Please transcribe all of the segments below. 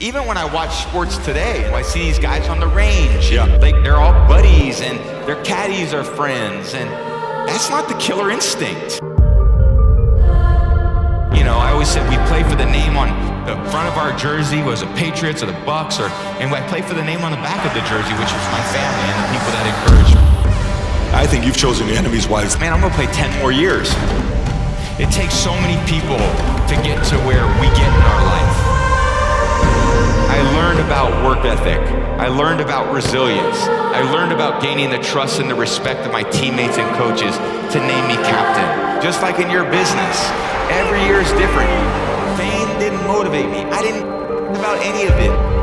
Even when I watch sports today, I see these guys on the range. Yeah. Like they're all buddies and their caddies are friends, and that's not the killer instinct. You know, I always said we play for the name on the front of our jersey, was it Patriots or the Bucks, and I play for the name on the back of the jersey, which is my family and the people that encourage me. I think you've chosen your enemies wisely. Man, I'm gonna play 10 more years. It takes so many people to get to where we get in our life. I learned about work ethic. I learned about resilience. I learned about gaining the trust and the respect of my teammates and coaches to name me captain. Just like in your business, every year is different. Fame didn't motivate me. I didn't about any of it.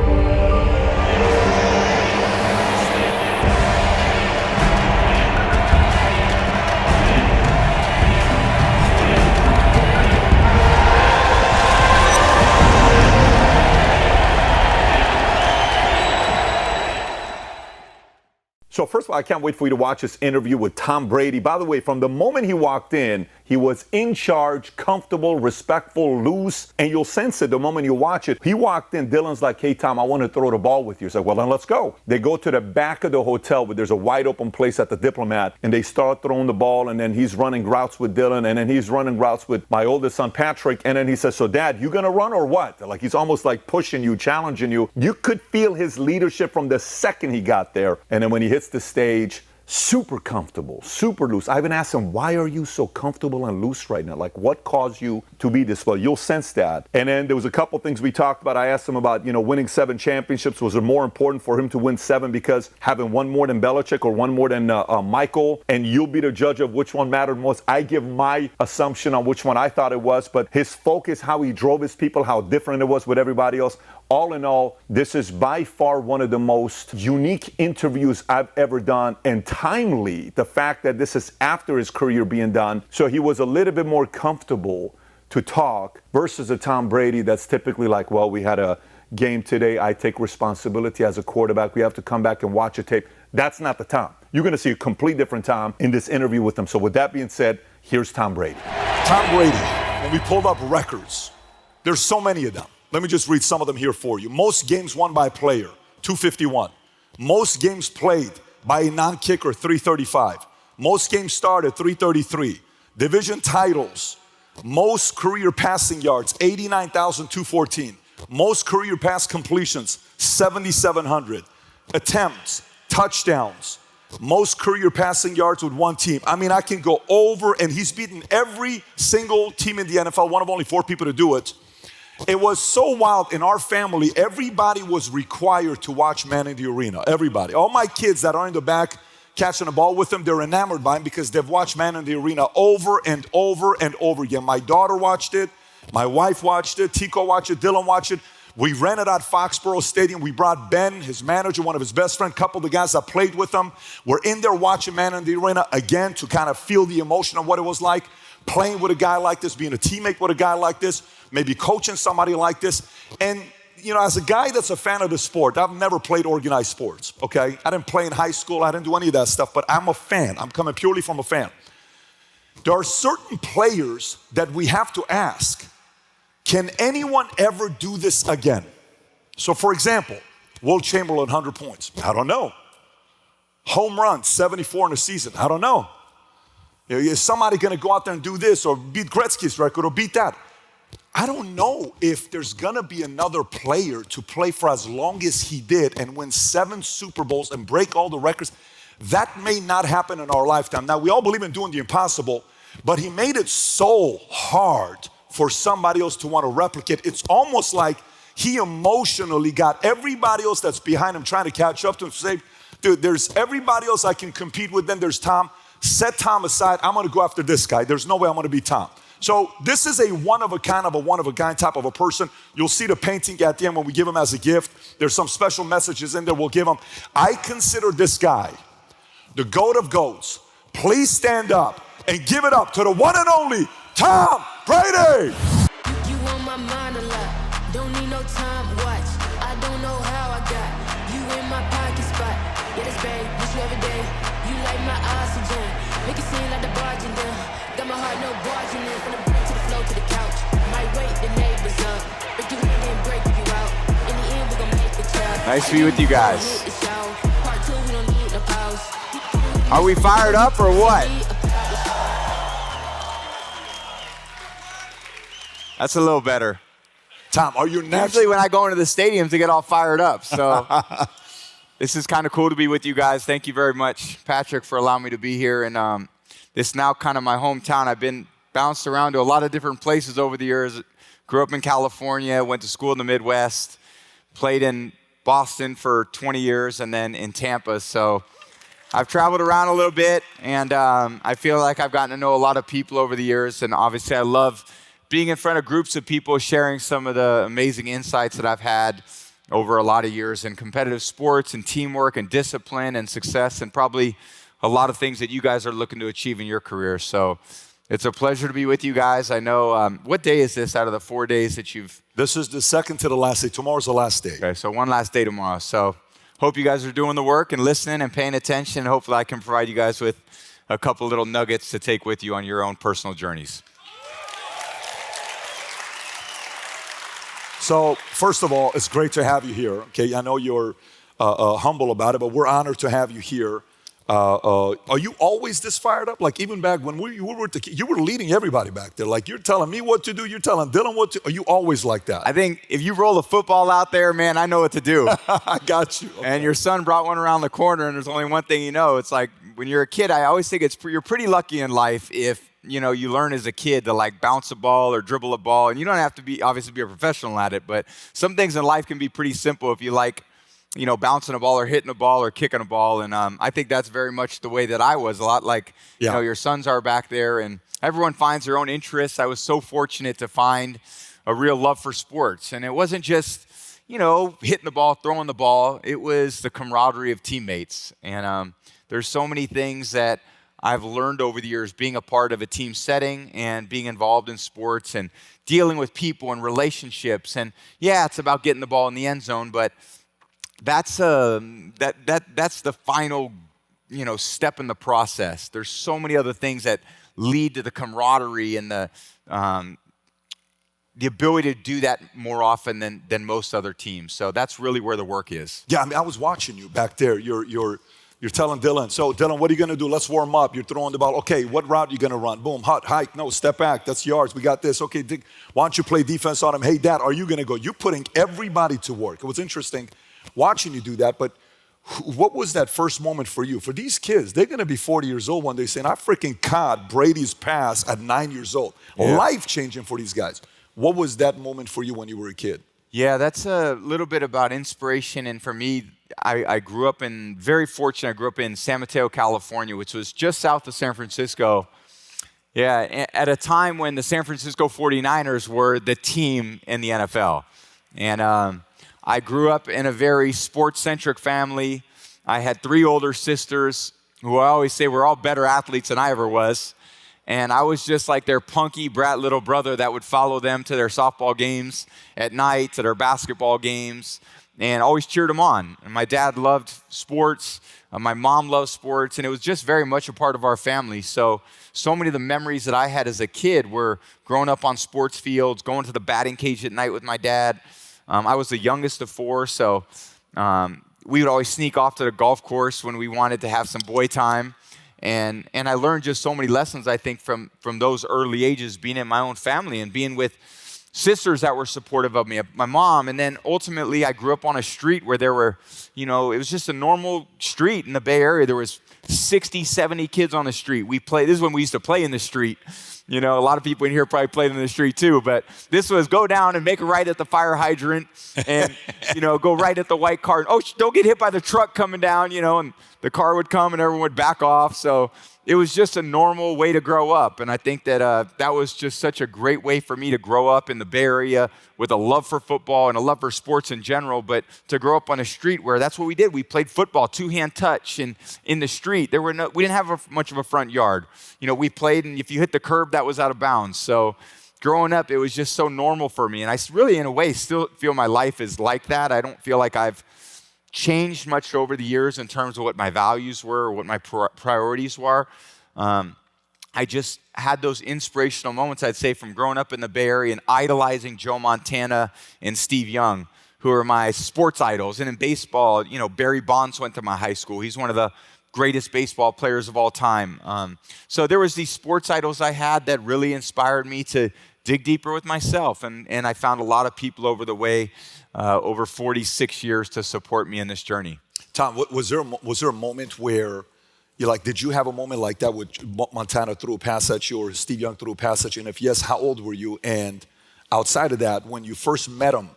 So first of all, I can't wait for you to watch this interview with Tom Brady. By the way, from the moment he walked in, he was in charge, comfortable, respectful, loose, and you'll sense it the moment you watch it. He walked in, Dylan's like, hey, Tom, I want to throw the ball with you. He's like, well, then let's go. They go to the back of the hotel where there's a wide open place at the Diplomat, and they start throwing the ball, and then he's running routes with Dylan, and then he's running routes with my oldest son, Patrick, and then he says, so Dad, you going to run or what? Like he's almost like pushing you, challenging you. You could feel his leadership from the second he got there, and then when he hits the stage, super comfortable, super loose. I even asked him, why are you so comfortable and loose right now? Like, what caused you to be this way? You'll sense that. And then there was a couple things we talked about. I asked him about, winning 7 championships. Was it more important for him to win 7 because having one more than Belichick or one more than Michael? And you'll be the judge of which one mattered most. I give my assumption on which one I thought it was, but his focus, how he drove his people, how different it was with everybody else. All in all, this is by far one of the most unique interviews I've ever done, and timely, the fact that this is after his career being done. So he was a little bit more comfortable to talk versus a Tom Brady that's typically like, well, we had a game today. I take responsibility as a quarterback. We have to come back and watch a tape. That's not the Tom. You're going to see a complete different Tom in this interview with him. So with that being said, here's Tom Brady. Tom Brady, when we pulled up records, there's so many of them. Let me just read some of them here for you. Most games won by a player, 251. Most games played by a non-kicker, 335. Most games started, 333. Division titles. Most career passing yards, 89,214. Most career pass completions, 7,700. Attempts, touchdowns. Most career passing yards with one team. I mean, I can go over, and he's beaten every single team in the NFL, one of only 4 people to do it. It was so wild in our family, everybody was required to watch Man in the Arena, everybody. All my kids that are in the back catching the ball with him, they're enamored by him because they've watched Man in the Arena over and over and over again. My daughter watched it, my wife watched it, Tico watched it, Dylan watched it. We rented out Foxborough Stadium. We brought Ben, his manager, one of his best friends, a couple of the guys that played with him. We're in there watching Man in the Arena again to kind of feel the emotion of what it was like, playing with a guy like this, being a teammate with a guy like this, maybe coaching somebody like this. And, as a guy that's a fan of the sport, I've never played organized sports, okay? I didn't play in high school. I didn't do any of that stuff, but I'm a fan. I'm coming purely from a fan. There are certain players that we have to ask, can anyone ever do this again? So, for example, Will Chamberlain, 100 points. I don't know. Home run, 74 in a season. I don't know. Is somebody going to go out there and do this or beat Gretzky's record or beat that? I don't know if there's going to be another player to play for as long as he did and win 7 Super Bowls and break all the records. That may not happen in our lifetime. Now, we all believe in doing the impossible, but he made it so hard for somebody else to want to replicate. It's almost like he emotionally got everybody else that's behind him trying to catch up to him to say, dude, there's everybody else I can compete with, then there's Tom. Set Tom aside. I'm going to go after this guy. There's no way I'm going to be Tom. So this is a one-of-a-kind type of a person. You'll see the painting at the end when we give him as a gift. There's some special messages in there we'll give him. I consider this guy the GOAT of GOATs. Please stand up and give it up to the one and only Tom Brady. You on my mind a lot. Don't need no time watch. I don't know how I got you in my pocket spot. Yeah, this babe, miss you every day. You like my oxygen. Make it seem like the barging down. Got my heart no barging in. From the brick to the floor to the couch. Might wake the neighbors up. Break you in and break you out. In the Nice to be with you guys. Are we fired up or what? That's a little better. Tom, are you next? Usually when I go into the stadiums, they get all fired up. So this is kind of cool to be with you guys. Thank you very much, Patrick, for allowing me to be here. And this is now kind of my hometown. I've been bounced around to a lot of different places over the years. Grew up in California, went to school in the Midwest, played in Boston for 20 years, and then in Tampa. So I've traveled around a little bit, and I feel like I've gotten to know a lot of people over the years. And obviously I love being in front of groups of people, sharing some of the amazing insights that I've had over a lot of years in competitive sports and teamwork and discipline and success, and probably a lot of things that you guys are looking to achieve in your career. So it's a pleasure to be with you guys. I know, what day is this out of the 4 days that you've? This is the second to the last day. Tomorrow's the last day. Okay, so one last day tomorrow. So hope you guys are doing the work and listening and paying attention. Hopefully I can provide you guys with a couple little nuggets to take with you on your own personal journeys. So, first of all, it's great to have you here. Okay, I know you're humble about it, but we're honored to have you here. Are you always this fired up? Like even back when you were leading everybody back there. Like you're telling me what to do, you're telling Dylan what to. Are you always like that? I think if you roll a football out there, man, I know what to do. I got you. Okay. And your son brought one around the corner, and there's only one thing you know. It's like when you're a kid, I always think you're pretty lucky in life if you learn as a kid to like bounce a ball or dribble a ball, and you don't have to obviously be a professional at it, but some things in life can be pretty simple if you like, bouncing a ball or hitting a ball or kicking a ball. And I think that's very much the way that I was, a lot like, your sons are back there, and everyone finds their own interests. I was so fortunate to find a real love for sports, and it wasn't just, hitting the ball, throwing the ball. It was the camaraderie of teammates. And there's so many things that I've learned over the years being a part of a team setting and being involved in sports and dealing with people and relationships. And yeah, it's about getting the ball in the end zone, but that's the final, step in the process. There's so many other things that lead to the camaraderie and the ability to do that more often than most other teams. So that's really where the work is. Yeah, I was watching you back there. You're telling Dylan, so Dylan, what are you going to do? Let's warm up. You're throwing the ball. Okay, what route are you going to run? Boom, hike, no, step back. That's yards. We got this. Okay, why don't you play defense on him? Hey, Dad, are you going to go? You're putting everybody to work. It was interesting watching you do that, but what was that first moment for you? For these kids, they're going to be 40 years old one day saying, I freaking caught Brady's pass at 9 years old. Yeah. Life-changing for these guys. What was that moment for you when you were a kid? Yeah, that's a little bit about inspiration. And for me, I grew up very fortunate, I grew up in San Mateo, California, which was just south of San Francisco. Yeah, at a time when the San Francisco 49ers were the team in the NFL. And I grew up in a very sports-centric family. I had 3 older sisters who I always say were all better athletes than I ever was. And I was just like their punky brat little brother that would follow them to their softball games at night, to their basketball games, and always cheered them on. And my dad loved sports. My mom loved sports. And it was just very much a part of our family. So many of the memories that I had as a kid were growing up on sports fields, going to the batting cage at night with my dad. I was the youngest of 4, so we would always sneak off to the golf course when we wanted to have some boy time. And I learned just so many lessons, I think, from those early ages, being in my own family and being with sisters that were supportive of me, my mom. And then ultimately, I grew up on a street where there were, it was just a normal street in the Bay Area. There was 60, 70 kids on the street. This is when we used to play in the street. A lot of people in here probably played in the street too, but this was go down and make a right at the fire hydrant and, go right at the white car. Oh, don't get hit by the truck coming down, and the car would come and everyone would back off. So it was just a normal way to grow up. And I think that that was just such a great way for me to grow up in the Bay Area with a love for football and a love for sports in general, but to grow up on a street where that's what we did. We played football, 2-hand touch, and in the street. We didn't have much of a front yard. We played, and if you hit the curb, that was out of bounds. So growing up, it was just so normal for me. And I really, in a way, still feel my life is like that. I don't feel like I've changed much over the years in terms of what my values were or what my priorities were. I just had those inspirational moments, I'd say, from growing up in the Bay Area and idolizing Joe Montana and Steve Young, who are my sports idols. And in baseball, Barry Bonds went to my high school. He's one of the greatest baseball players of all time. So there was these sports idols I had that really inspired me to dig deeper with myself. And I found a lot of people over the way, over 46 years, to support me in this journey. Tom, was there a moment where did you have a moment like that with Montana threw a pass at you or Steve Young threw a pass at you? And if yes, how old were you? And outside of that, when you first met him,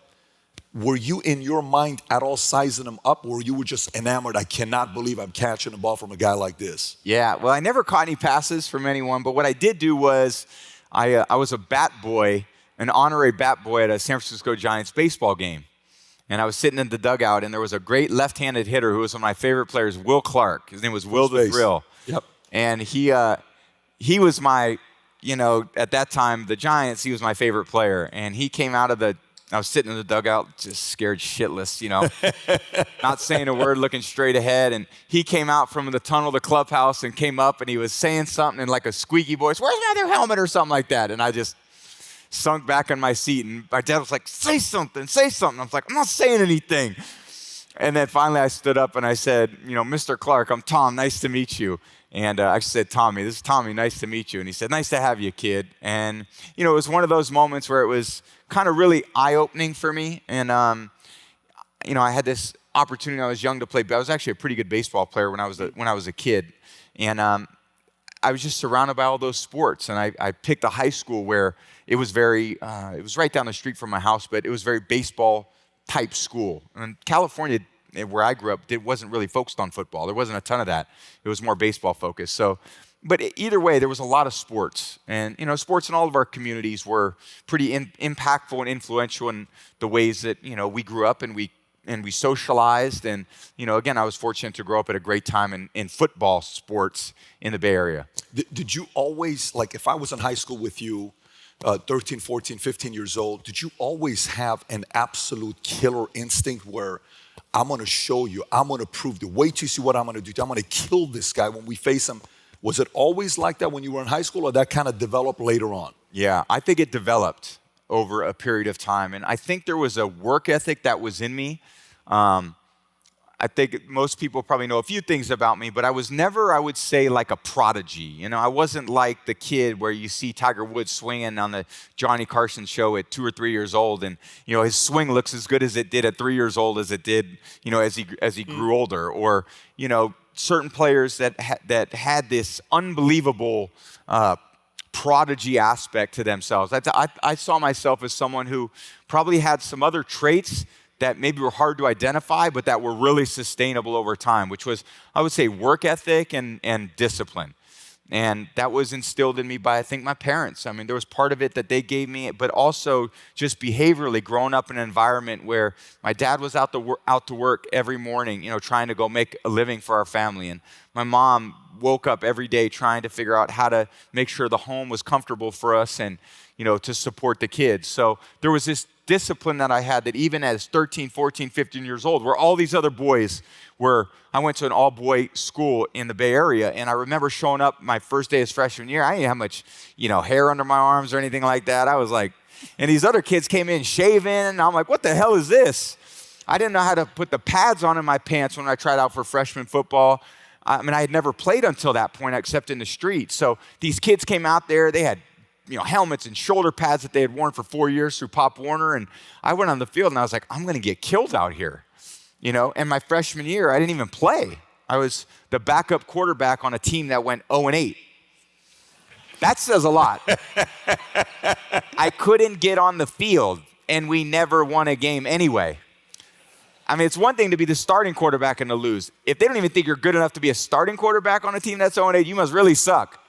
were you in your mind at all sizing him up, or you were just enamored, I cannot believe I'm catching a ball from a guy like this? Yeah, well, I never caught any passes from anyone, but what I did do was I was a bat boy, an honorary bat boy at a San Francisco Giants baseball game. And I was sitting in the dugout, and there was a great left-handed hitter who was one of my favorite players, Will Clark. His name was Will the Thrill. Yep. And he was my, at that time, the Giants, he was my favorite player. And he came out of I was sitting in the dugout, just scared shitless, not saying a word, looking straight ahead. And he came out from the tunnel of the clubhouse and came up, and he was saying something in like a squeaky voice, "Where's my other helmet?" or something like that. And I just sunk back in my seat, and my dad was like, say something. I was like, I'm not saying anything. And then finally I stood up and I said, Mr. Clark, I'm Tom, nice to meet you. And I said, Tommy, this is Tommy, nice to meet you. And he said, nice to have you, kid. And, it was one of those moments where it was kind of really eye-opening for me. And, I had this opportunity when I was young to play. I was actually a pretty good baseball player when I was a kid. And I was just surrounded by all those sports. And I picked a high school where it was it was right down the street from my house, but it was very baseball-type school. And California, where I grew up, it wasn't really focused on football. There wasn't a ton of that. It was more baseball-focused. So, but either way, there was a lot of sports. And, sports in all of our communities were pretty impactful and influential in the ways that, we grew up and we socialized. And, again, I was fortunate to grow up at a great time in football sports in the Bay Area. Did you always, if I was in high school with you, 13, 14, 15 years old, did you always have an absolute killer instinct where I'm going to show you, I'm going to prove, wait till you see what I'm going to do. I'm going to kill this guy when we face him. Was it always like that when you were in high school, or that kind of developed later on? Yeah, I think it developed over a period of time. And I think there was a work ethic that was in me. I think most people probably know a few things about me, but I was never, I would say, like a prodigy. I wasn't like the kid where you see Tiger Woods swinging on the Johnny Carson show at 2 or 3 years old, and his swing looks as good as it did at 3 years old as it did, as he grew older. Or certain players that had this unbelievable prodigy aspect to themselves. I saw myself as someone who probably had some other traits that maybe were hard to identify, but that were really sustainable over time, which was, I would say, work ethic and discipline. And that was instilled in me by, I think, my parents. I mean, there was part of it that they gave me, but also just behaviorally growing up in an environment where my dad was out to work every morning, trying to go make a living for our family. And my mom woke up every day trying to figure out how to make sure the home was comfortable for us and, to support the kids. So there was this discipline that I had that even as 13, 14, 15 years old, where all these other boys I went to an all-boy school in the Bay Area, and I remember showing up my first day as freshman year. I didn't have much, hair under my arms or anything like that. I was like, and these other kids came in shaving, and I'm like, what the hell is this? I didn't know how to put the pads on in my pants when I tried out for freshman football. I mean, I had never played until that point except in the street. So these kids came out there, they had helmets and shoulder pads that they had worn for 4 years through Pop Warner. And I went on the field and I was like, I'm going to get killed out here. And my freshman year, I didn't even play. I was the backup quarterback on a team that went 0-8. That says a lot. I couldn't get on the field and we never won a game anyway. I mean, it's one thing to be the starting quarterback and to lose. If they don't even think you're good enough to be a starting quarterback on a team that's 0-8, you must really suck.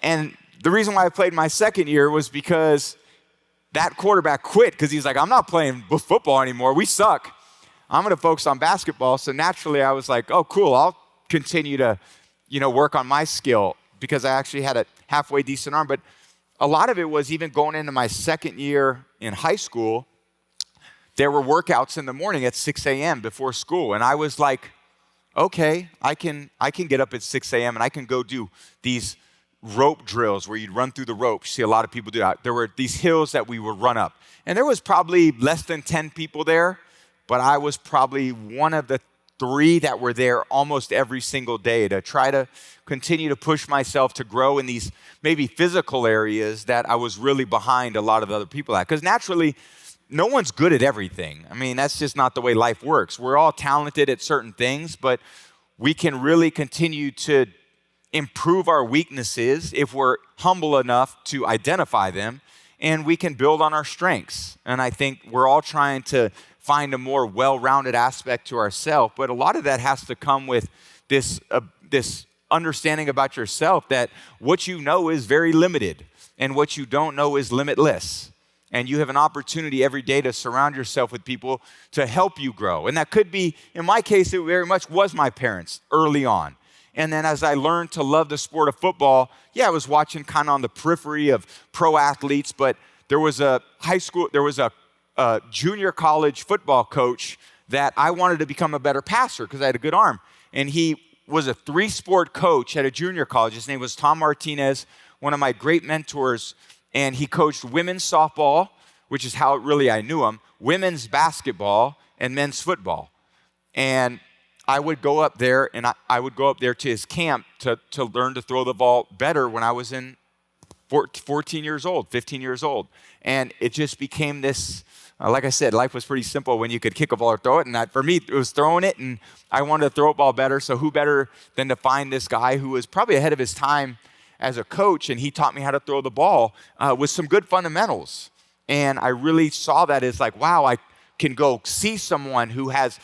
And the reason why I played my second year was because that quarterback quit because he's like, I'm not playing football anymore. We suck. I'm going to focus on basketball. So naturally, I was like, oh, cool. I'll continue to, work on my skill because I actually had a halfway decent arm. But a lot of it was even going into my second year in high school, there were workouts in the morning at 6 a.m. before school. And I was like, okay, I can get up at 6 a.m. and I can go do these rope drills where you'd run through the ropes. You see a lot of people do that. There were these hills that we would run up. And there was probably less than 10 people there, but I was probably one of the 3 that were there almost every single day to try to continue to push myself to grow in these maybe physical areas that I was really behind a lot of the other people at. Because naturally, no one's good at everything. I mean, that's just not the way life works. We're all talented at certain things, but we can really continue to improve our weaknesses if we're humble enough to identify them, and we can build on our strengths. And I think we're all trying to find a more well-rounded aspect to ourselves, but a lot of that has to come with this understanding about yourself that what you know is very limited and what you don't know is limitless. And you have an opportunity every day to surround yourself with people to help you grow. And that could be, in my case, it very much was my parents early on. And then as I learned to love the sport of football, I was watching kind of on the periphery of pro athletes, but there was a junior college football coach that I wanted to become a better passer because I had a good arm. And he was a 3-sport coach at a junior college. His name was Tom Martinez, one of my great mentors. And he coached women's softball, which is how really I knew him, women's basketball, and men's football. And I would go up there, and I would go up there to his camp to learn to throw the ball better when I was in 14 years old, 15 years old. And it just became this, like I said, life was pretty simple when you could kick a ball or throw it. And for me, it was throwing it, and I wanted to throw a ball better. So who better than to find this guy who was probably ahead of his time as a coach, and he taught me how to throw the ball with some good fundamentals. And I really saw that as like, wow, I can go see someone who has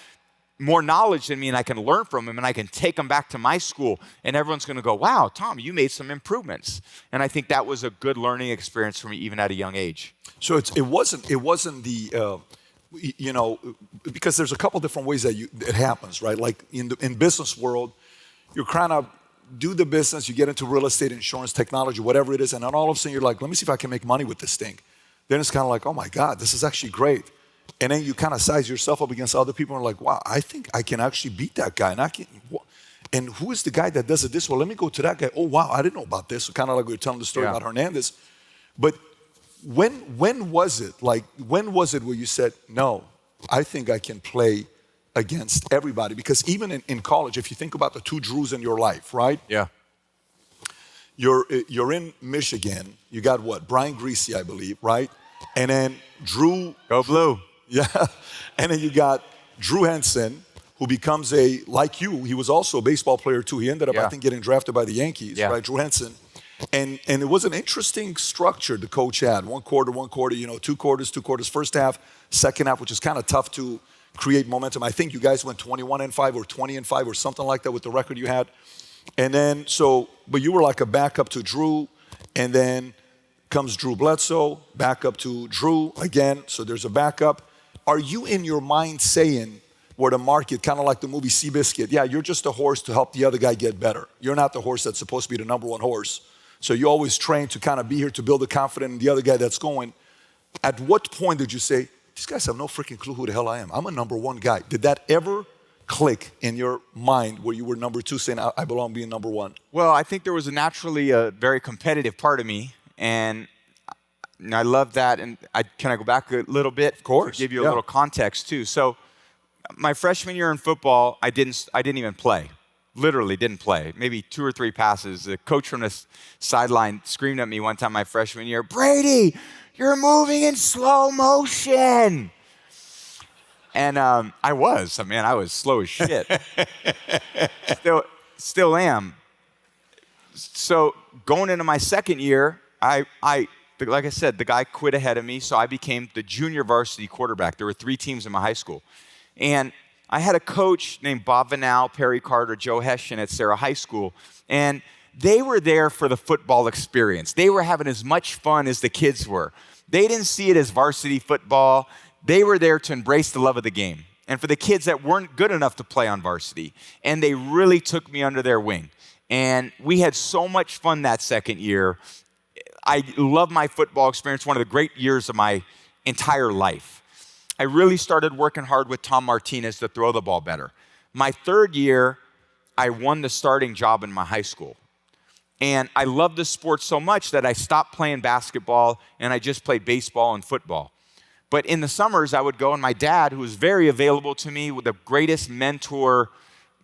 more knowledge than me, and I can learn from him, and I can take him back to my school, and everyone's going to go, wow, Tom, you made some improvements. And I think that was a good learning experience for me, even at a young age. So it wasn't the, because there's a couple different ways that it happens, right? Like in business world, you're kind of do the business, you get into real estate, insurance, technology, whatever it is, and then all of a sudden you're like, let me see if I can make money with this thing. Then it's kind of like, oh my God, this is actually great. And then you kind of size yourself up against other people and are like, wow, I think I can actually beat that guy. And who is the guy that does it this way? Let me go to that guy. Oh, wow, I didn't know about this. So kind of like we were telling the story about Hernandez. But when was it? Like, when was it where you said, no, I think I can play against everybody? Because even in college, if you think about the 2 Drews in your life, right? Yeah. You're in Michigan. You got what? Brian Greasy, I believe, right? And then Drew. Go Blue. Yeah. And then you got Drew Henson, who becomes like you, he was also a baseball player too. He ended up, I think, getting drafted by the Yankees, right? Drew Henson. And it was an interesting structure the coach had. 1 quarter, 2 quarters, first half, second half, which is kind of tough to create momentum. I think you guys went 21-5 or 20-5 or something like that with the record you had. And then, but you were like a backup to Drew, and then comes Drew Bledsoe, backup to Drew again, so there's a backup. Are you in your mind saying, where the market, kind of like the movie Seabiscuit, you're just a horse to help the other guy get better. You're not the horse that's supposed to be the number 1 horse. So you always train to kind of be here to build the confidence in the other guy that's going. At what point did you say, these guys have no freaking clue who the hell I am. I'm a number 1 guy. Did that ever click in your mind where you were number 2 saying, I belong being number 1? Well, I think there was naturally a very competitive part of me, and I love that. And can I go back a little bit? Of course. To give you a little context too. So my freshman year in football, I didn't even play. Literally didn't play. Maybe 2 or 3 passes. The coach from the sideline screamed at me one time my freshman year, Brady, you're moving in slow motion. And I was slow as shit. Still am. So going into my second year, like I said, the guy quit ahead of me, so I became the junior varsity quarterback. There were 3 teams in my high school. And I had a coach named Bob Vanal, Perry Carter, Joe Hessian at Sarah High School, and they were there for the football experience. They were having as much fun as the kids were. They didn't see it as varsity football. They were there to embrace the love of the game. And for the kids that weren't good enough to play on varsity, and they really took me under their wing. And we had so much fun that second year. I love my football experience, one of the great years of my entire life. I really started working hard with Tom Martinez to throw the ball better. My third year, I won the starting job in my high school. And I loved the sport so much that I stopped playing basketball and I just played baseball and football. But in the summers, I would go, and my dad, who was very available to me, the greatest mentor,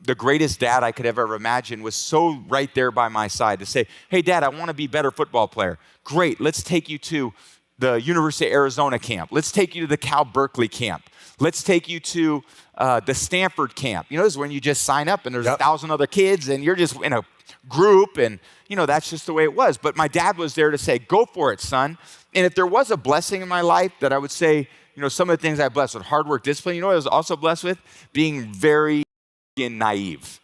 the greatest dad I could ever imagine, was so right there by my side to say, hey, Dad, I want to be a better football player. Great, let's take you to the University of Arizona camp. Let's take you to the Cal Berkeley camp. Let's take you to the Stanford camp. You know, this is when you just sign up, and there's 1,000 other kids, and you're just in a group, and, you know, that's just the way it was. But my dad was there to say, go for it, son. And if there was a blessing in my life that I would say, you know, some of the things I blessed with, hard work, discipline, you know what I was also blessed with? Being very naive.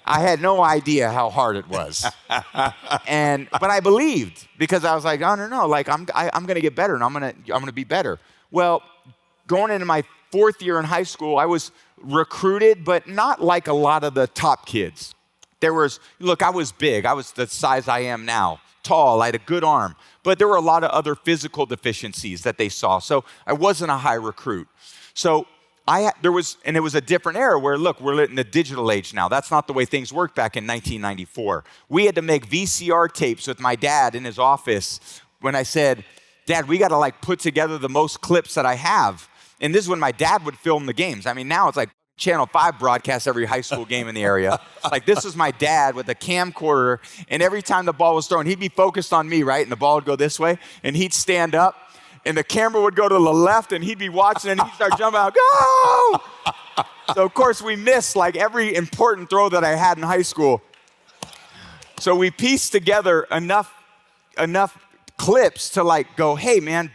I had no idea how hard it was. But I believed, because I was like, no, like I'm going to get better, and I'm going to be better. Well, going into my 4th year in high school, I was recruited, but not like a lot of the top kids. I was big. I was the size I am now, tall, I had a good arm. But there were a lot of other physical deficiencies that they saw. So I wasn't a high recruit. So it was a different era where, look, we're in the digital age now. That's not the way things worked back in 1994. We had to make VCR tapes with my dad in his office when I said, Dad, we got to like put together the most clips that I have. And this is when my dad would film the games. I mean, now it's like Channel 5 broadcasts every high school game in the area. Like, this was my dad with a camcorder, and every time the ball was thrown, he'd be focused on me, right? And the ball would go this way, and he'd stand up, and the camera would go to the left, and he'd be watching, and he'd start jumping out, go! So, of course, we missed, like, every important throw that I had in high school. So we pieced together enough clips to, like, go, hey, man,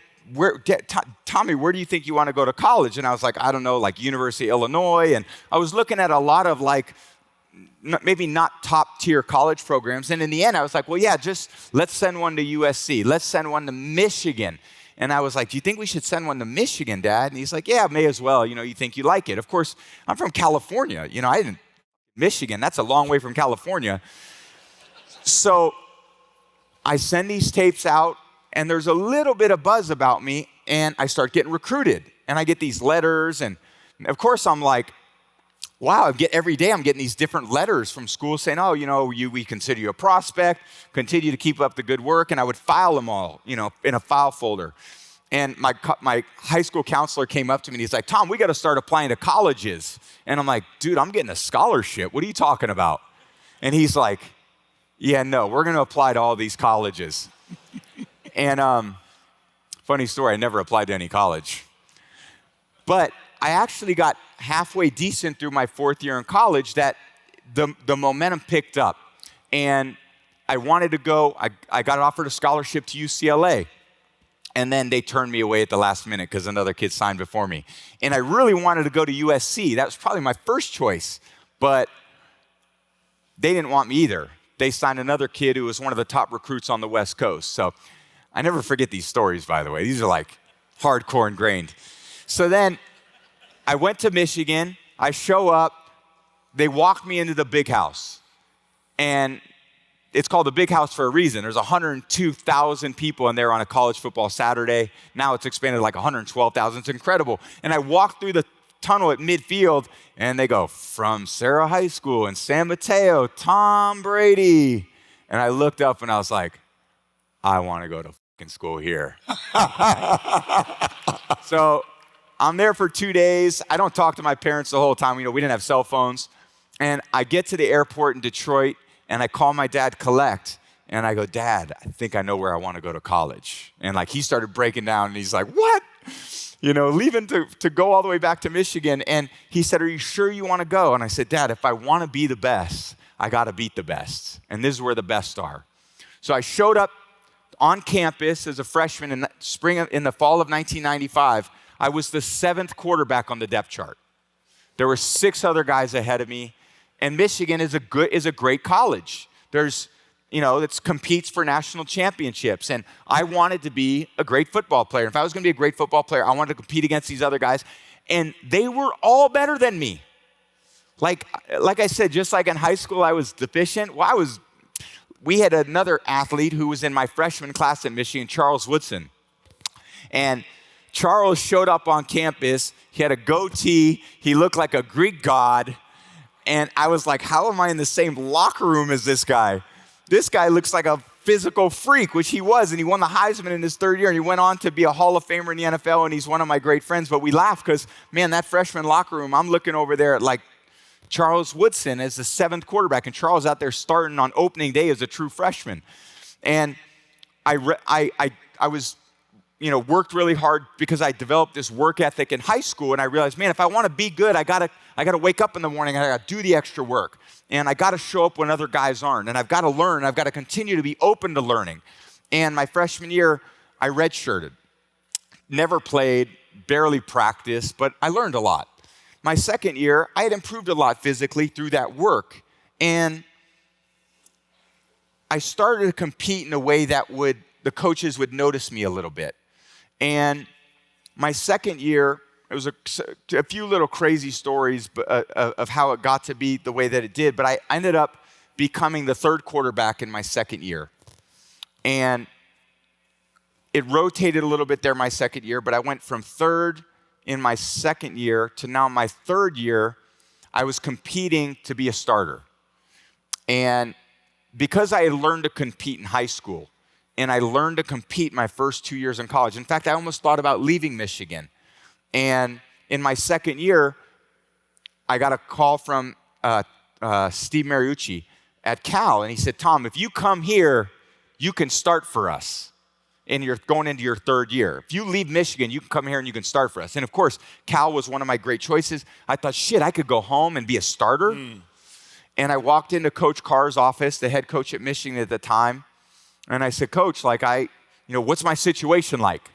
Tommy, where do you think you want to go to college? And I was like, I don't know, like University of Illinois. And I was looking at a lot of like, maybe not top tier college programs. And in the end, I was like, well, yeah, just let's send one to USC. Let's send one to Michigan. And I was like, do you think we should send one to Michigan, Dad? And he's like, yeah, may as well. You know, you think you like it. Of course, I'm from California. You know, Michigan, that's a long way from California. So I send these tapes out, and there's a little bit of buzz about me, and I start getting recruited. And I get these letters, and of course I'm like, wow, every day I'm getting these different letters from school saying, oh, you know, we consider you a prospect, continue to keep up the good work, and I would file them all, you know, in a file folder. And my high school counselor came up to me, and he's like, Tom, we got to start applying to colleges. And I'm like, dude, I'm getting a scholarship. What are you talking about? And he's like, yeah, no, we're going to apply to all these colleges. And funny story, I never applied to any college. But I actually got halfway decent through my 4th year in college that the momentum picked up. And I wanted to go, I got offered a scholarship to UCLA. And then they turned me away at the last minute because another kid signed before me. And I really wanted to go to USC. That was probably my first choice. But they didn't want me either. They signed another kid who was one of the top recruits on the West Coast. So I never forget these stories, by the way. These are like hardcore ingrained. So then I went to Michigan. I show up. They walked me into the big house. And it's called the big house for a reason. There's 102,000 people in there on a college football Saturday. Now it's expanded to like 112,000. It's incredible. And I walked through the tunnel at midfield, and they go, from Sarah High School in San Mateo, Tom Brady. And I looked up, and I was like, I want to go to fucking school here. So I'm there for 2 days. I don't talk to my parents the whole time. You know, we didn't have cell phones. And I get to the airport in Detroit, and I call my dad, collect. And I go, Dad, I think I know where I want to go to college. And like, he started breaking down, and he's like, what? You know, leaving to go all the way back to Michigan. And he said, are you sure you want to go? And I said, Dad, if I want to be the best, I got to beat the best. And this is where the best are. So I showed up on campus as a freshman in the fall of 1995. I was the 7th quarterback on the depth chart. There were 6 other guys ahead of me. And Michigan is a great college. It competes for national championships. And I wanted to be a great football player. If I was going to be a great football player, I wanted to compete against these other guys. And they were all better than me. Like I said, just like in high school, I was deficient. Well, we had another athlete who was in my freshman class at Michigan, Charles Woodson. And Charles showed up on campus. He had a goatee. He looked like a Greek god. And I was like, how am I in the same locker room as this guy? this guy looks like a physical freak, which he was, and he won the Heisman in his third year, and he went on to be a Hall of Famer in the NFL, and he's one of my great friends. But we laugh because, man, that freshman locker room, I'm looking over there at like Charles Woodson as the 7th quarterback, and Charles out there starting on opening day as a true freshman. And I was, worked really hard because I developed this work ethic in high school, and I realized, man, if I want to be good, I gotta wake up in the morning, and I gotta do the extra work, and I gotta show up when other guys aren't, and I've got to learn, I've got to continue to be open to learning. And my freshman year, I redshirted, never played, barely practiced, but I learned a lot. My second year, I had improved a lot physically through that work, and I started to compete in a way that the coaches would notice me a little bit. And my second year, it was a few little crazy stories of how it got to be the way that it did, but I ended up becoming the 3rd quarterback in my second year. And it rotated a little bit there my second year, but I went from 3rd in my second year to now my 3rd year, I was competing to be a starter. And because I had learned to compete in high school, and I learned to compete my first 2 years in college. In fact, I almost thought about leaving Michigan. And in my second year, I got a call from Steve Mariucci at Cal, and he said, Tom, if you come here, you can start for us. And you're going into your 3rd year. If you leave Michigan, you can come here and you can start for us. And of course, Cal was one of my great choices. I thought, shit, I could go home and be a starter. And I walked into Coach Carr's office, the head coach at Michigan at the time, and I said, Coach, what's my situation like?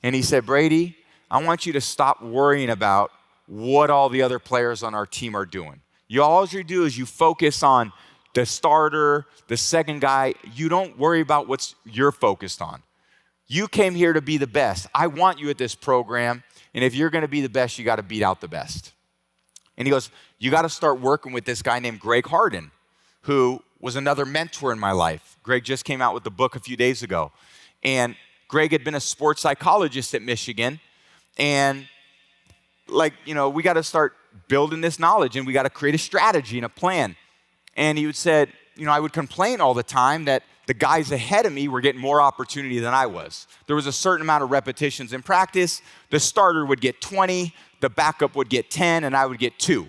And he said, Brady, I want you to stop worrying about what all the other players on our team are doing. All you do is you focus on the starter, the second guy. You don't worry about what you're focused on. You came here to be the best. I want you at this program, and if you're going to be the best, you got to beat out the best. And he goes, you got to start working with this guy named Greg Harden, who was another mentor in my life. Greg just came out with the book a few days ago. And Greg had been a sports psychologist at Michigan. And we got to start building this knowledge, and we got to create a strategy and a plan. And he said, I would complain all the time that the guys ahead of me were getting more opportunity than I was. There was a certain amount of repetitions in practice. The starter would get 20, the backup would get 10, and I would get 2.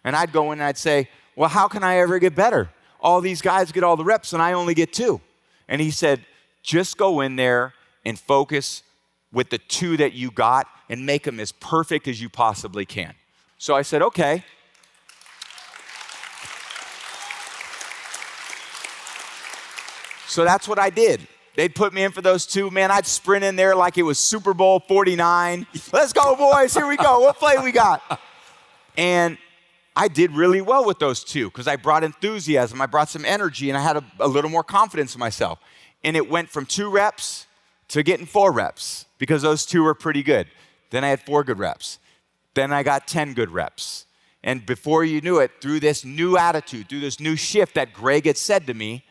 And I'd go in and I'd say, well, how can I ever get better? All these guys get all the reps and I only get 2. And he said, just go in there and focus with the 2 that you got and make them as perfect as you possibly can. So I said, okay. So that's what I did. They'd put me in for those 2. Man, I'd sprint in there like it was Super Bowl 49. Let's go, boys. Here we go. What play we got? And I did really well with those 2 because I brought enthusiasm, I brought some energy, and I had a little more confidence in myself. And it went from 2 reps to getting 4 reps because those 2 were pretty good. Then I had 4 good reps. Then I got 10 good reps. And before you knew it, through this new attitude, through this new shift that Greg had said to me,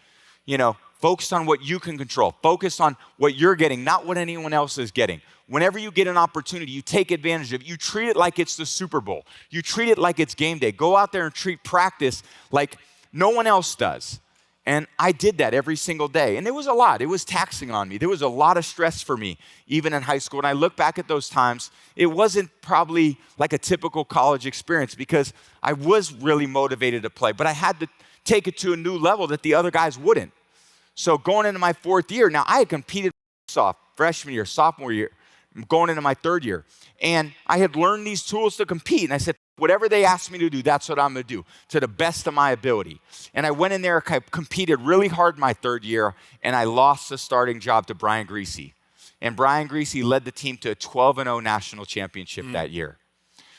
focus on what you can control. Focus on what you're getting, not what anyone else is getting. Whenever you get an opportunity, you take advantage of it. You treat it like it's the Super Bowl. You treat it like it's game day. Go out there and treat practice like no one else does. And I did that every single day. And it was a lot. It was taxing on me. There was a lot of stress for me, even in high school. And I look back at those times, it wasn't probably like a typical college experience because I was really motivated to play. But I had to take it to a new level that the other guys wouldn't. So going into my 4th year, now I had competed freshman year, sophomore year, going into my 3rd year. And I had learned these tools to compete. And I said, whatever they ask me to do, that's what I'm going to do to the best of my ability. And I went in there, I competed really hard my 3rd year, and I lost the starting job to Brian Greasy. And Brian Greasy led the team to a 12-0 national championship that year.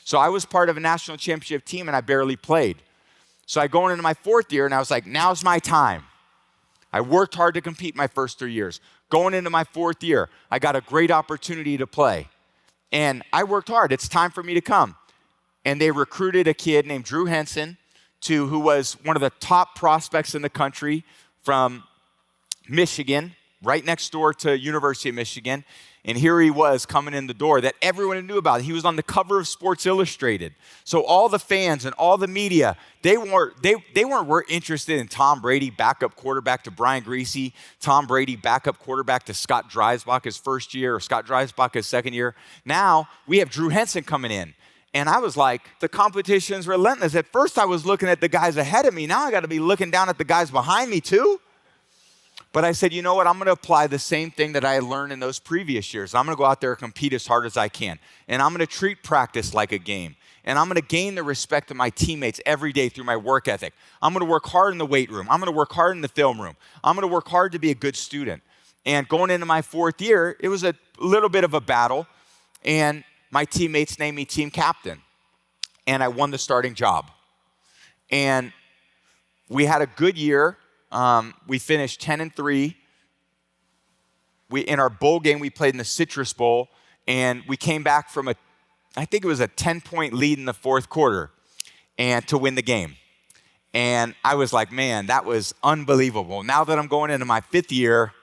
So I was part of a national championship team, and I barely played. So I go into my 4th year, and I was like, now's my time. I worked hard to compete my first 3 years. Going into my 4th year, I got a great opportunity to play. And I worked hard. It's time for me to come. And they recruited a kid named Drew Henson, who was one of the top prospects in the country from Michigan, right next door to University of Michigan. And here he was coming in the door that everyone knew about. He was on the cover of Sports Illustrated. So all the fans and all the media, they weren't interested in Tom Brady, backup quarterback to Brian Griese, Tom Brady, backup quarterback to Scott Dreisbach his first year, or Scott Dreisbach his second year. Now we have Drew Henson coming in. And I was like, the competition's relentless. At first I was looking at the guys ahead of me. Now I got to be looking down at the guys behind me too. But I said, you know what? I'm going to apply the same thing that I learned in those previous years. I'm going to go out there and compete as hard as I can. And I'm going to treat practice like a game. And I'm going to gain the respect of my teammates every day through my work ethic. I'm going to work hard in the weight room. I'm going to work hard in the film room. I'm going to work hard to be a good student. And going into my 4th year, it was a little bit of a battle. And my teammates named me team captain. And I won the starting job. And we had a good year. We finished 10-3. In our bowl game, we played in the Citrus Bowl, and we came back from I think it was a 10-point lead in the 4th quarter, and to win the game. And I was like, man, that was unbelievable. Now that I'm going into my 5th year,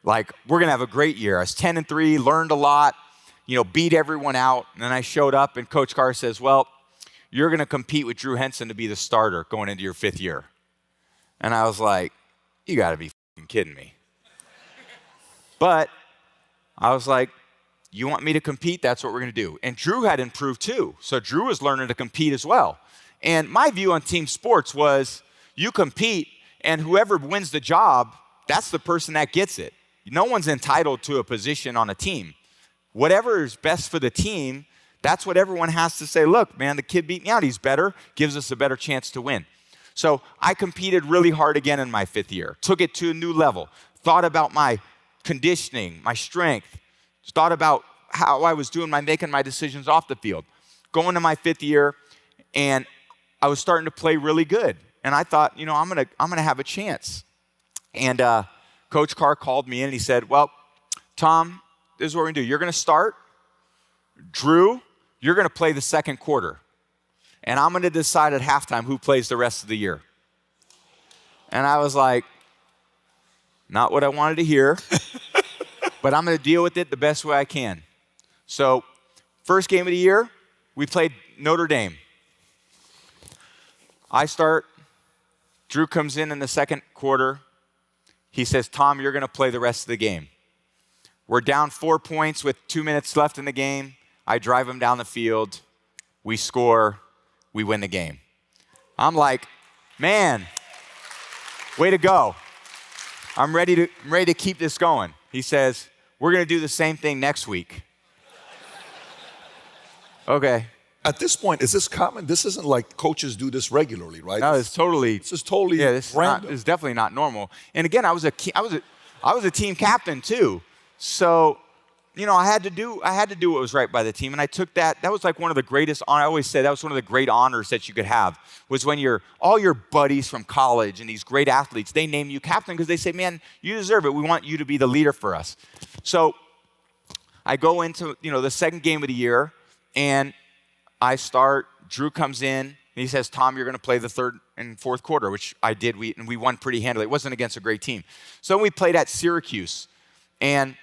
like, we're gonna have a great year. I was 10-3, learned a lot, beat everyone out. And then I showed up, and Coach Carr says, well, you're gonna compete with Drew Henson to be the starter going into your 5th year. And I was like, you gotta be f***ing kidding me. But I was like, you want me to compete? That's what we're gonna do. And Drew had improved too. So Drew was learning to compete as well. And my view on team sports was, you compete, and whoever wins the job, that's the person that gets it. No one's entitled to a position on a team. Whatever is best for the team, that's what everyone has to say. Look, man, the kid beat me out. He's better, gives us a better chance to win. So I competed really hard again in my 5th year, took it to a new level, thought about my conditioning, my strength, thought about how I was making my decisions off the field. Going to my 5th year, and I was starting to play really good. And I thought, I'm gonna have a chance. And Coach Carr called me in and he said, well, Tom, this is what we're gonna do. You're gonna start. Drew, you're gonna play the 2nd quarter. And I'm going to decide at halftime who plays the rest of the year. And I was like, not what I wanted to hear, but I'm going to deal with it the best way I can. So, first game of the year, we played Notre Dame. I start. Drew comes in the 2nd quarter. He says, Tom, you're going to play the rest of the game. We're down 4 points with 2 minutes left in the game. I drive him down the field. We score. We win the game. I'm like, man, way to go. I'm ready to keep this going. He says, we're going to do the same thing next week. Okay. At this point, is this common? This isn't like coaches do this regularly, right? No, it's totally. This is totally random. It's definitely not normal. And again, I was a team captain too. So, I had to do what was right by the team, and I took that. That was like one of the greatest. I always say that was one of the great honors that you could have, was when all your buddies from college and these great athletes, they name you captain because they say, man, you deserve it. We want you to be the leader for us. So I go into the 2nd game of the year, and I start. Drew comes in, and he says, Tom, you're going to play the 3rd and 4th quarter, which I did. And we won pretty handily. It wasn't against a great team. So we played at Syracuse, and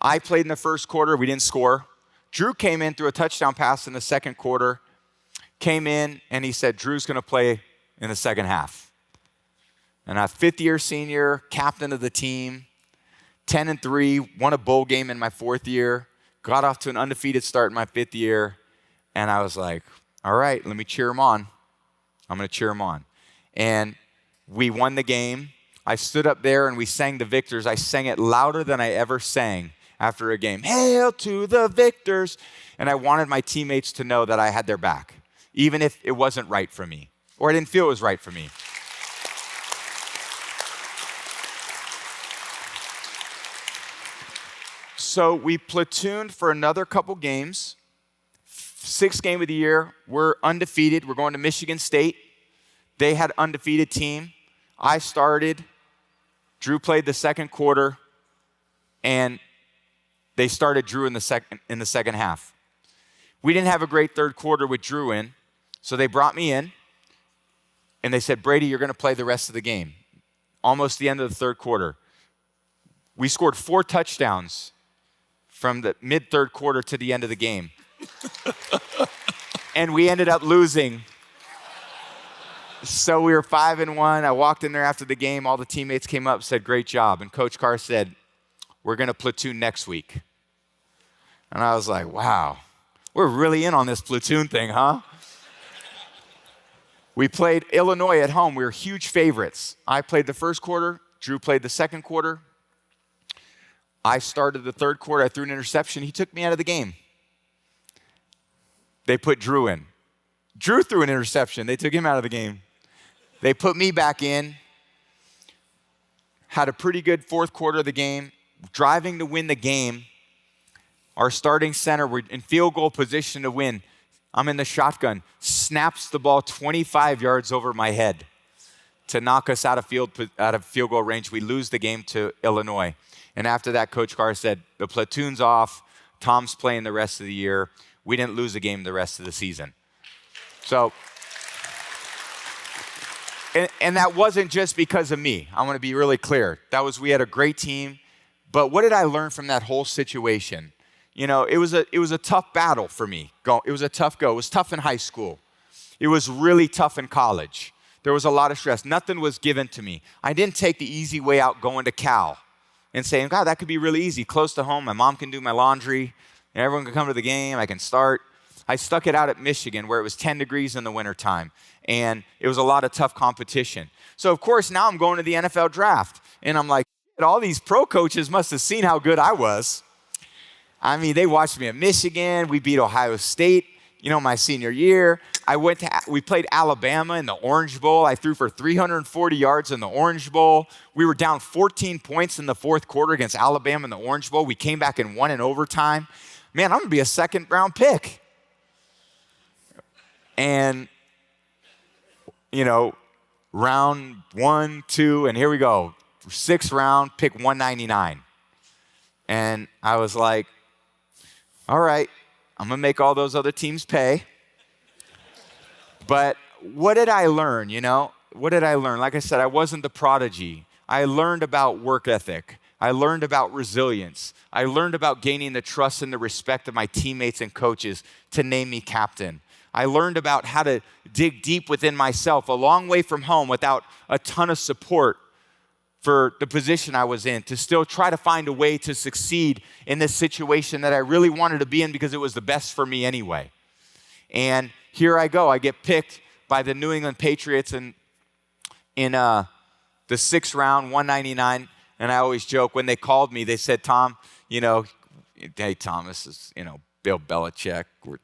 I played in the 1st quarter. We didn't score. Drew came in, threw a touchdown pass in the 2nd quarter, came in, and he said, Drew's going to play in the 2nd half. And a 5th-year senior, captain of the team, 10-3, won a bowl game in my 4th year, got off to an undefeated start in my 5th year, and I was like, all right, let me cheer him on. I'm going to cheer him on. And we won the game. I stood up there, and we sang the victors. I sang it louder than I ever sang after a game. Hail to the victors. And I wanted my teammates to know that I had their back, even if it wasn't right for me, or I didn't feel it was right for me. So we platooned for another couple games. 6th game of the year, we're undefeated. We're going to Michigan State. They had undefeated team. I started. Drew played the 2nd quarter, and they started Drew in the second half. We didn't have a great 3rd quarter with Drew in, so they brought me in, and they said, Brady, you're going to play the rest of the game. Almost the end of the 3rd quarter. We scored 4 touchdowns from the mid-third quarter to the end of the game. And we ended up losing. So we were 5-1. I walked in there after the game. All the teammates came up, said, great job. And Coach Carr said, we're going to platoon next week. And I was like, wow, we're really in on this platoon thing, huh? We played Illinois at home. We were huge favorites. I played the first quarter. Drew played the second quarter. I started the third quarter. I threw an interception. He took me out of the game. They put Drew in. Drew threw an interception. They took him out of the game. They put me back in. Had a pretty good fourth quarter of the game. Driving to win the game. Our starting center, we're in field goal position to win. I'm in the shotgun. Snaps the ball 25 yards over my head to knock us out of field goal range. We lose the game to Illinois. And after that, Coach Carr said, the platoon's off. Tom's playing the rest of the year. We didn't lose a game the rest of the season. So, and that wasn't just because of me. I want to be really clear. We had a great team. But what did I learn from that whole situation? You know, it was a tough battle for me. It was a tough go. It was tough in high school. It was really tough in college. There was a lot of stress. Nothing was given to me. I didn't take the easy way out going to Cal and saying, God, that could be really easy. Close to home. My mom can do my laundry. And everyone can come to the game. I can start. I stuck it out at Michigan where it was 10 degrees in the wintertime. And it was a lot of tough competition. So, of course, now I'm going to the NFL draft. And I'm like, all these pro coaches must have seen how good I was. I mean, they watched me at Michigan. We beat Ohio State, my senior year. We played Alabama in the Orange Bowl. I threw for 340 yards in the Orange Bowl. We were down 14 points in the fourth quarter against Alabama in the Orange Bowl. We came back and won in overtime. Man, I'm going to be a second-round pick. And, round 1, 2, and here we go. 6th round, pick 199. And I was like, all right, I'm going to make all those other teams pay. But what did I learn, What did I learn? Like I said, I wasn't the prodigy. I learned about work ethic. I learned about resilience. I learned about gaining the trust and the respect of my teammates and coaches to name me captain. I learned about how to dig deep within myself, a long way from home without a ton of support for the position I was in, to still try to find a way to succeed in this situation that I really wanted to be in because it was the best for me anyway. And here I go. I get picked by the New England Patriots in the 6th round, 199. And I always joke, when they called me, they said, Tom, hey, Tom, this is, Bill Belichick. We're,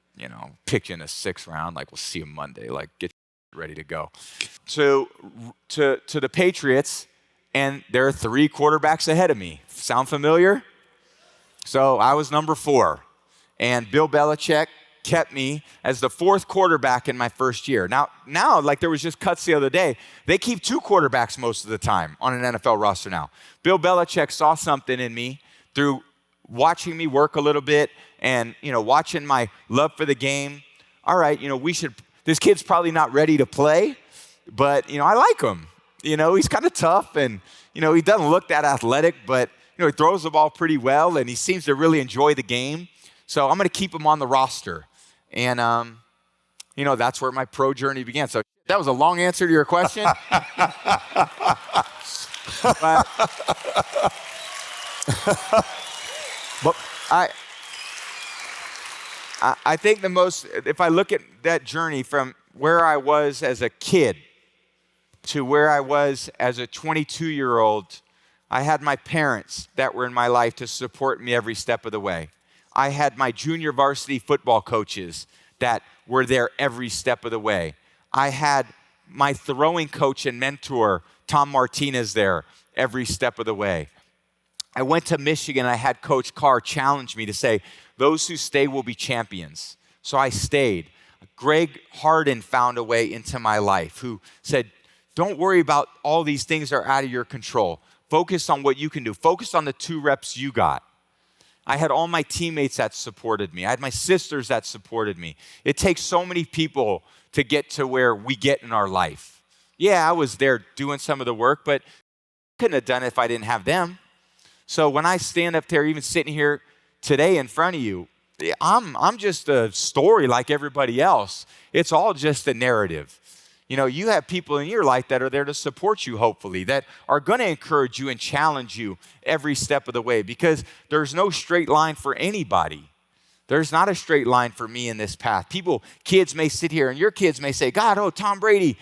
picked you in the 6th round. Like, we'll see you Monday. Like, get ready to go. So to the Patriots, and there are 3 quarterbacks ahead of me. Sound familiar? So I was number 4. And Bill Belichick kept me as the 4th quarterback in my first year. Now, like there was just cuts the other day, they keep 2 quarterbacks most of the time on an NFL roster now. Bill Belichick saw something in me through watching me work a little bit and, watching my love for the game. All right, this kid's probably not ready to play, but, I like him. He's kind of tough and, he doesn't look that athletic, but, he throws the ball pretty well and he seems to really enjoy the game. So I'm going to keep him on the roster. And, that's where my pro journey began. So that was a long answer to your question. But I think if I look at that journey from where I was as a kid to where I was as a 22-year-old, I had my parents that were in my life to support me every step of the way. I had my junior varsity football coaches that were there every step of the way. I had my throwing coach and mentor, Tom Martinez, there every step of the way. I went to Michigan. I had Coach Carr challenge me to say, those who stay will be champions. So I stayed. Greg Harden found a way into my life who said, don't worry about all these things that are out of your control. Focus on what you can do. Focus on the 2 reps you got. I had all my teammates that supported me. I had my sisters that supported me. It takes so many people to get to where we get in our life. Yeah, I was there doing some of the work, but I couldn't have done it if I didn't have them. So when I stand up there, even sitting here today in front of you, I'm just a story like everybody else. It's all just a narrative. You know, you have people in your life that are there to support you, hopefully, that are going to encourage you and challenge you every step of the way, because there's no straight line for anybody. There's not a straight line for me in this path. Kids may sit here and your kids may say, God, oh, Tom Brady,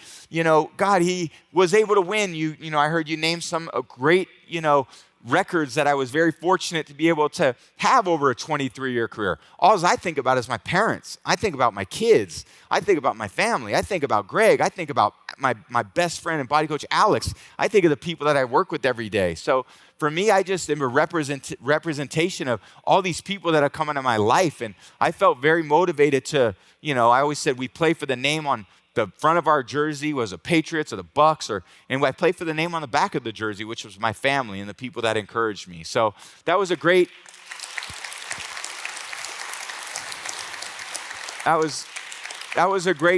God, he was able to win. I heard you name some great, records that I was very fortunate to be able to have over a 23-year career. All I think about is my parents. I think about my kids. I think about my family. I think about Greg. I think about my best friend and body coach, Alex. I think of the people that I work with every day. So for me, I just am a representation of all these people that have come into my life. And I felt very motivated to, I always said we play for the name on the front of our jersey was the Patriots or the Bucks, and I played for the name on the back of the jersey, which was my family and the people that encouraged me. So that was a great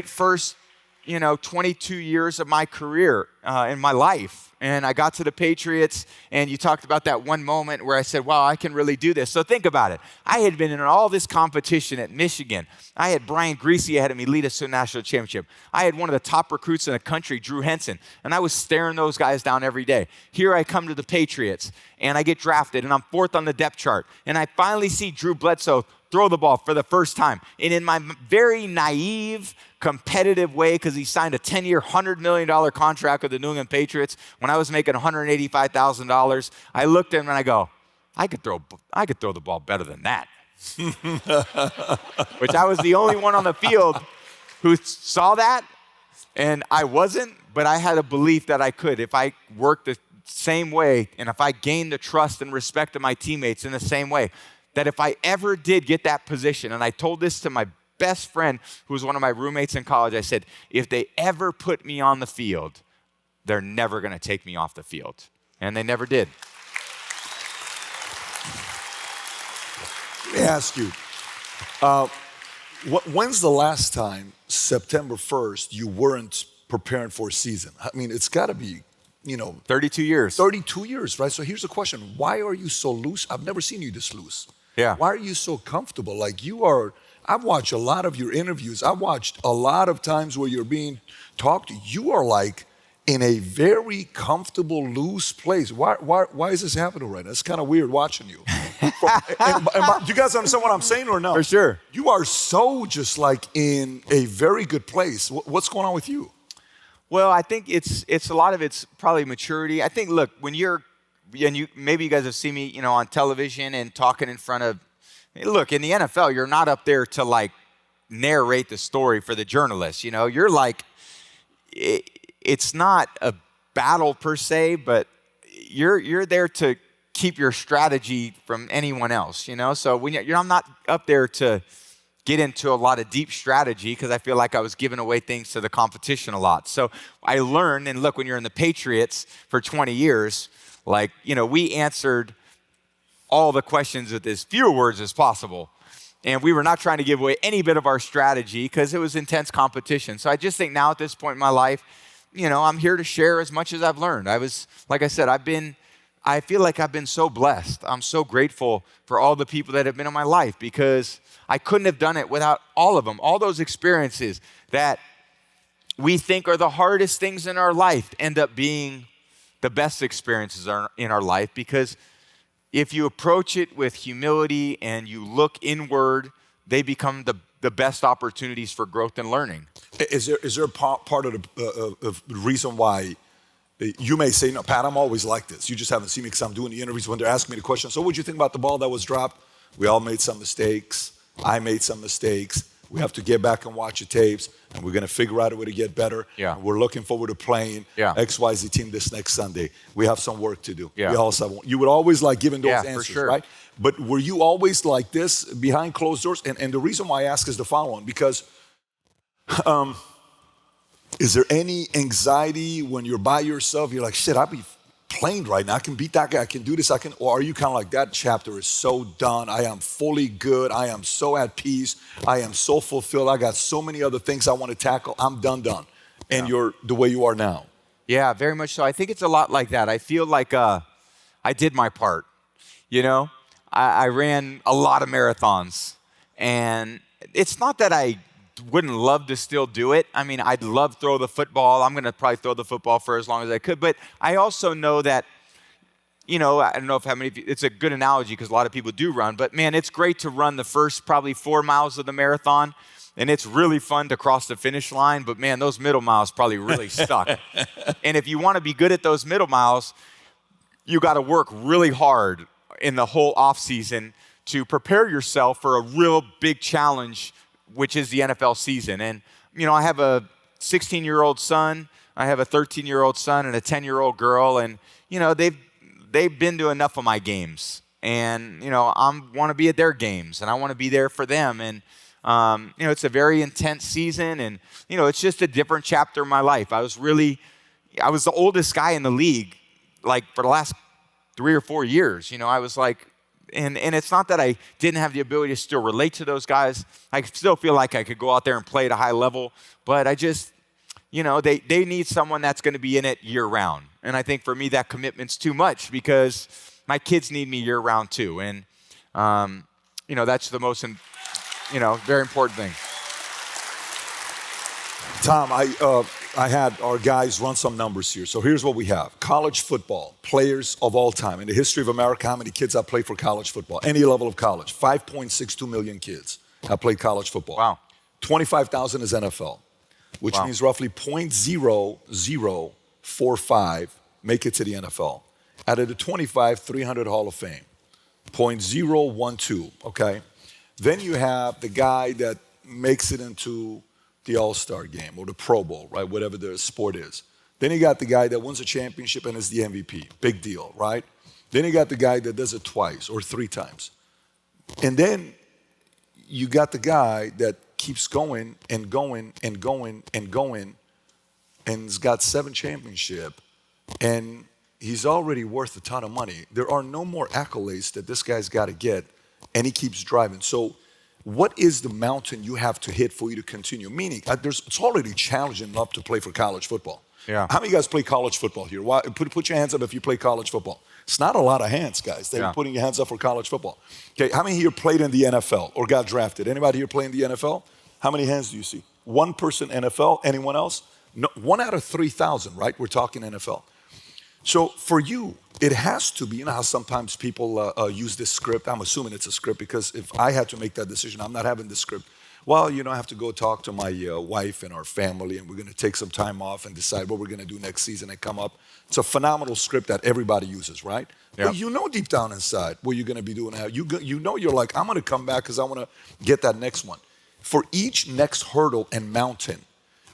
first, 22 years of my career in my life. And I got to the Patriots, and you talked about that one moment where I said, wow, I can really do this. So think about it. I had been in all this competition at Michigan. I had Brian Greasy ahead of me lead us to a national championship. I had one of the top recruits in the country, Drew Henson, and I was staring those guys down every day. Here I come to the Patriots, and I get drafted, and I'm fourth on the depth chart. And I finally see Drew Bledsoe throw the ball for the first time. And in my very naive, competitive way, because he signed a 10-year, $100 million contract with the New England Patriots when I was making $185,000, I looked at him and I go, I could throw the ball better than that. Which I was the only one on the field who saw that, and I wasn't, but I had a belief that I could. If I worked the same way, and if I gained the trust and respect of my teammates in the same way, that if I ever did get that position, and I told this to my best friend who was one of my roommates in college, I said, if they ever put me on the field, they're never going to take me off the field. And they never did. Let me ask you, when's the last time, September 1st, you weren't preparing for a season? I mean, it's got to be, 32 years. 32 years, right? So here's the question. Why are you so loose? I've never seen you this loose. Yeah. Why are you so comfortable? I've watched a lot of your interviews. I've watched a lot of times where you're being talked to. You are like in a very comfortable, loose place. Why is this happening right now? It's kind of weird watching you. and do you guys understand what I'm saying or no? For sure. You are so just like in a very good place. What's going on with you? Well, I think it's a lot of it's probably maturity. I think, look, maybe you guys have seen me, on television and talking in front of, look, in the NFL, you're not up there to like narrate the story for the journalists. You're like, it's not a battle per se, but you're there to keep your strategy from anyone else. So when I'm not up there to get into a lot of deep strategy because I feel like I was giving away things to the competition a lot. So I learned, and look, when you're in the Patriots for 20 years, we answered all the questions with as few words as possible. And we were not trying to give away any bit of our strategy because it was intense competition. So I just think now at this point in my life, I'm here to share as much as I've learned. Like I said, I feel like I've been so blessed. I'm so grateful for all the people that have been in my life because I couldn't have done it without all of them. All those experiences that we think are the hardest things in our life end up being the best experiences in our life, because if you approach it with humility and you look inward, they become the best opportunities for growth and learning. Is there a part of the reason why you may say, no, Pat, I'm always like this. You just haven't seen me because I'm doing the interviews when they're asking me the question. So what'd you think about the ball that was dropped? We all made some mistakes. I made some mistakes. We have to get back and watch the tapes, and we're going to figure out a way to get better. Yeah. And we're looking forward to playing XYZ team this next Sunday. We have some work to do. Yeah. You would always like giving those answers, for sure. right? But were you always like this behind closed doors? And the reason why I ask is the following, because is there any anxiety when you're by yourself? You're like, shit, I'll be playing right now. I can beat that guy. I can do this. Or are you kind of like, that chapter is so done. I am fully good. I am so at peace. I am so fulfilled. I got so many other things I want to tackle. I'm done. And you're the way you are now. Yeah, very much so. I think it's a lot like that. I feel like I did my part, I ran a lot of marathons. And it's not that I wouldn't love to still do it. I mean, I'd love to throw the football. I'm going to probably throw the football for as long as I could. But I also know that, I don't know if how many of you, it's a good analogy because a lot of people do run. But man, it's great to run the first probably 4 miles of the marathon. And it's really fun to cross the finish line. But man, those middle miles probably really suck. And if you want to be good at those middle miles, you got to work really hard in the whole off season to prepare yourself for a real big challenge, which is the NFL season. And, I have a 16-year-old son, I have a 13-year-old son and a 10-year-old girl. And, they've been to enough of my games. And, I want to be at their games and I want to be there for them. And, it's a very intense season and, it's just a different chapter in my life. I was the oldest guy in the league, like for the last 3 or 4 years. I was like, and it's not that I didn't have the ability to still relate to those guys. I still feel like I could go out there and play at a high level, but I just, they need someone that's going to be in it year round. And I think for me, that commitment's too much because my kids need me year round too. And, that's the most, very important thing. Tom, I had our guys run some numbers here. So here's what we have. College football, players of all time. In the history of America, how many kids have played for college football? Any level of college. 5.62 million kids have played college football. Wow. 25,000 is NFL, which means roughly 0.0045 make it to the NFL. Out of the 25, 300 Hall of Fame. 0.012, okay? Then you have the guy that makes it into the All-Star game or the Pro Bowl, right? Whatever the sport is. Then you got the guy that wins a championship and is the MVP. Big deal, right? Then you got the guy that does it twice or 3 times. And then you got the guy that keeps going and going and going and going and has got 7 championships and he's already worth a ton of money. There are no more accolades that this guy's got to get and he keeps driving. So what is the mountain you have to hit for you to continue? Meaning, it's already challenging enough to play for college football. Yeah. How many of you guys play college football here? Put your hands up if you play college football. It's not a lot of hands, guys. They're putting your hands up for college football. Okay, how many here played in the NFL or got drafted? Anybody here play in the NFL? How many hands do you see? 1 person NFL, anyone else? No, 1 out of 3,000, right? We're talking NFL. So for you, it has to be, how sometimes people use this script. I'm assuming it's a script because if I had to make that decision, I'm not having this script. Well, I have to go talk to my wife and our family and we're going to take some time off and decide what we're going to do next season and come up. It's a phenomenal script that everybody uses, right? Yep. But deep down inside what you're going to be doing now. You're like, I'm going to come back because I want to get that next one. For each next hurdle and mountain,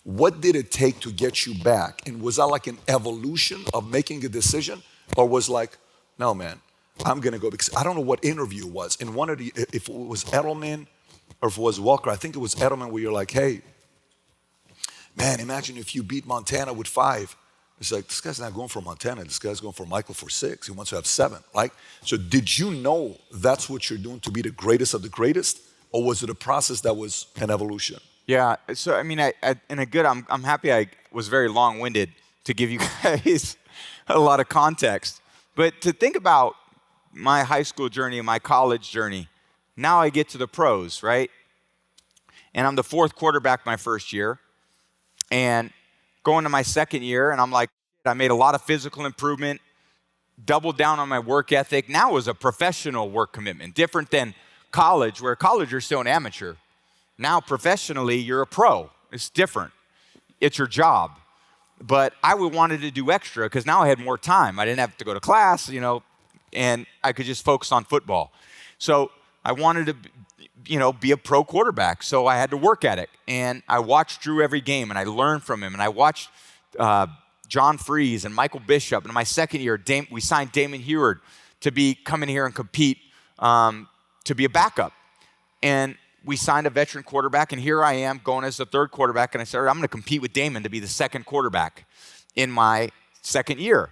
what did it take to get you back? And was that like an evolution of making a decision? Or was like, no, man, I'm going to go? Because I don't know what interview it was. In one of the, if it was Edelman or if it was Walker, I think it was Edelman where you're like, hey, man, imagine if you beat Montana with 5. It's like, this guy's not going for Montana. This guy's going for Michael for 6. He wants to have 7, right? So did you know that's what you're doing to be the greatest of the greatest? Or was it a process that was an evolution? Yeah, so I mean, I'm happy I was very long-winded to give you guys a lot of context. But to think about my high school journey and my college journey, now I get to the pros, right? And I'm the 4th quarterback my first year. And going to my 2nd year, and I'm like, I made a lot of physical improvement, doubled down on my work ethic. Now it was a professional work commitment, different than college, where college you're still an amateur. Now, professionally, you're a pro. It's different. It's your job. But I wanted to do extra because now I had more time. I didn't have to go to class, and I could just focus on football. So I wanted to, be a pro quarterback. So I had to work at it. And I watched Drew every game, and I learned from him. And I watched John Freeze and Michael Bishop. And in my 2nd year, we signed Damon Heward to come in here and compete to be a backup. And we signed a veteran quarterback, and here I am going as the 3rd quarterback, and I said, I'm going to compete with Damon to be the 2nd quarterback in my 2nd year.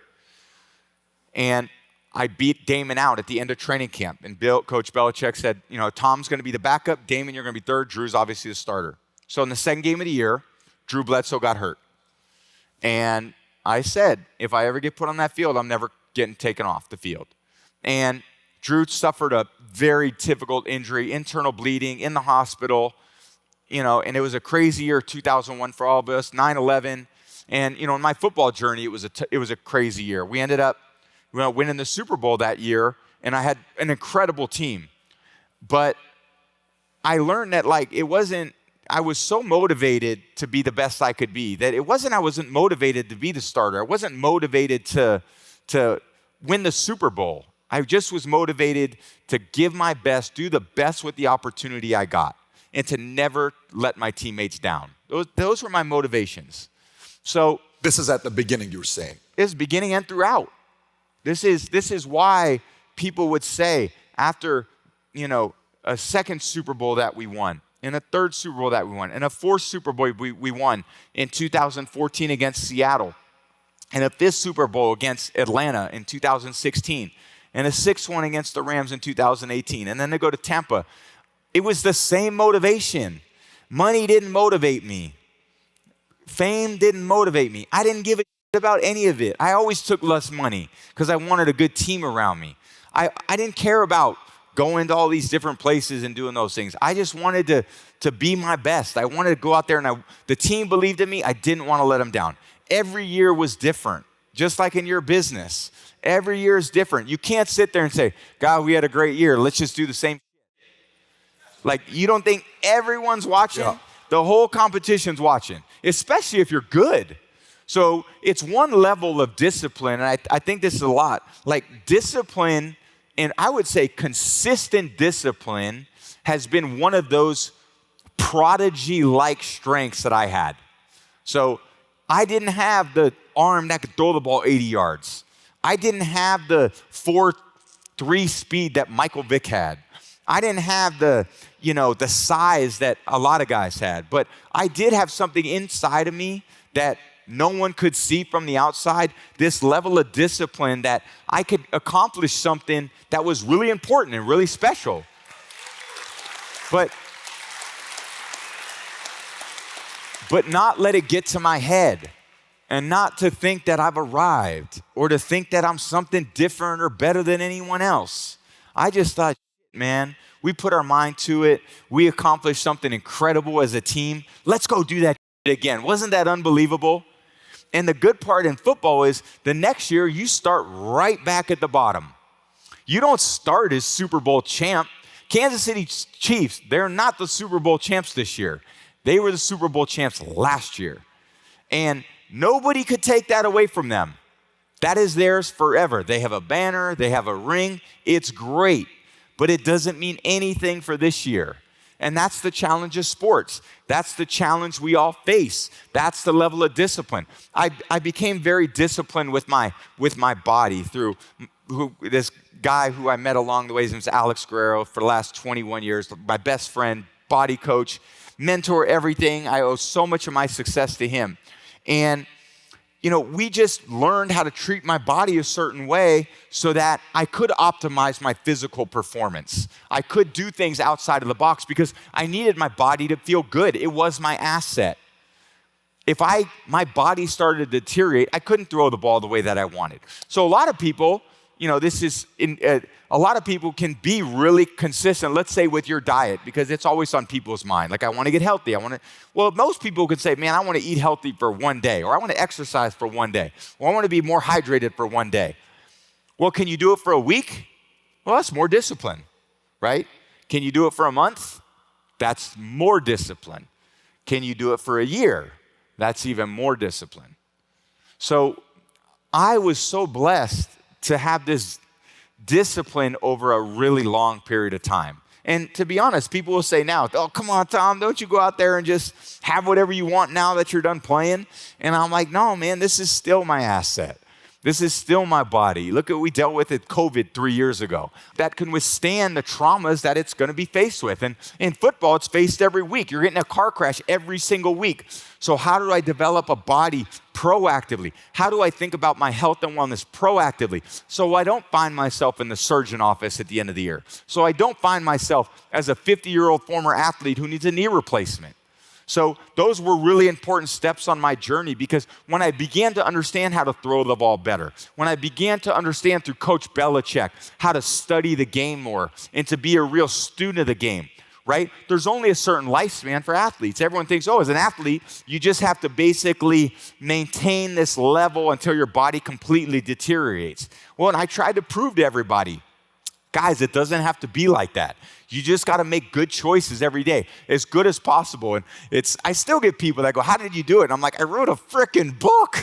And I beat Damon out at the end of training camp, and Coach Belichick said, Tom's going to be the backup, Damon, you're going to be 3rd, Drew's obviously the starter. So in the 2nd game of the year, Drew Bledsoe got hurt. And I said, if I ever get put on that field, I'm never getting taken off the field. And Drew suffered a very difficult injury, internal bleeding in the hospital, and it was a crazy year, 2001 for all of us, 9/11. And, in my football journey, it was a crazy year. We ended up winning the Super Bowl that year, and I had an incredible team. But I learned that, I was so motivated to be the best I could be that I wasn't motivated to be the starter. I wasn't motivated to win the Super Bowl. I just was motivated to give my best, do the best with the opportunity I got, and to never let my teammates down. Those were my motivations. So this is at the beginning, you were saying. It's beginning and throughout. This is why people would say after, a second Super Bowl that we won, and a third Super Bowl that we won, and a fourth Super Bowl we won in 2014 against Seattle, and a fifth Super Bowl against Atlanta in 2016, and a sixth one against the Rams in 2018, and then to go to Tampa. It was the same motivation. Money didn't motivate me. Fame didn't motivate me. I didn't give a shit about any of it. I always took less money because I wanted a good team around me. I didn't care about going to all these different places and doing those things. I just wanted to be my best. I wanted to go out there, and the team believed in me. I didn't want to let them down. Every year was different, just like in your business. Every year is different. You can't sit there and say, God, we had a great year. Let's just do the same. You don't think everyone's watching? Yeah. The whole competition's watching, especially if you're good. So it's one level of discipline, and I think this is a lot. Discipline, and I would say consistent discipline, has been one of those prodigy-like strengths that I had. So I didn't have the arm that could throw the ball 80 yards. I didn't have the 4.3 speed that Michael Vick had. I didn't have the size that a lot of guys had, but I did have something inside of me that no one could see from the outside, this level of discipline that I could accomplish something that was really important and really special. But not let it get to my head, and not to think that I've arrived or to think that I'm something different or better than anyone else. I just thought, man, we put our mind to it. We accomplished something incredible as a team. Let's go do that again. Wasn't that unbelievable? And the good part in football is the next year you start right back at the bottom. You don't start as Super Bowl champ. Kansas City Chiefs, they're not the Super Bowl champs this year. They were the Super Bowl champs last year. And nobody could take that away from them. That is theirs forever. They have a banner, they have a ring. It's great, but it doesn't mean anything for this year. And that's the challenge of sports. That's the challenge we all face. That's the level of discipline. I became very disciplined with my body through this guy who I met along the way. His name's Alex Guerrero for the last 21 years, my best friend, body coach, mentor, everything. I owe so much of my success to him. And we just learned how to treat my body a certain way so that I could optimize my physical performance. I could do things outside of the box because I needed my body to feel good. It was my asset. If my body started to deteriorate, I couldn't throw the ball the way that I wanted. So a lot of people, a lot of people can be really consistent, let's say with your diet, because it's always on people's mind. I want to get healthy. Most people could say, man, I want to eat healthy for one day, or I want to exercise for one day, or I want to be more hydrated for one day. Well, can you do it for a week? Well, that's more discipline, right? Can you do it for a month? That's more discipline. Can you do it for a year? That's even more discipline. So I was so blessed to have this discipline over a really long period of time. And to be honest, people will say now, oh, come on, Tom, don't you go out there and just have whatever you want now that you're done playing? And I'm like, no, man, this is still my asset. This is still my body. Look at what we dealt with at COVID 3 years ago. That can withstand the traumas that it's going to be faced with. And in football, it's faced every week. You're getting a car crash every single week. So how do I develop a body proactively? How do I think about my health and wellness proactively so I don't find myself in the surgeon office at the end of the year? So I don't find myself as a 50-year-old former athlete who needs a knee replacement. So those were really important steps on my journey, because when I began to understand how to throw the ball better, when I began to understand through Coach Belichick how to study the game more and to be a real student of the game, right? There's only a certain lifespan for athletes. Everyone thinks, oh, as an athlete, you just have to basically maintain this level until your body completely deteriorates. Well, and I tried to prove to everybody, guys, it doesn't have to be like that. You just got to make good choices every day, as good as possible. And I still get people that go, how did you do it? And I'm like, I wrote a freaking book.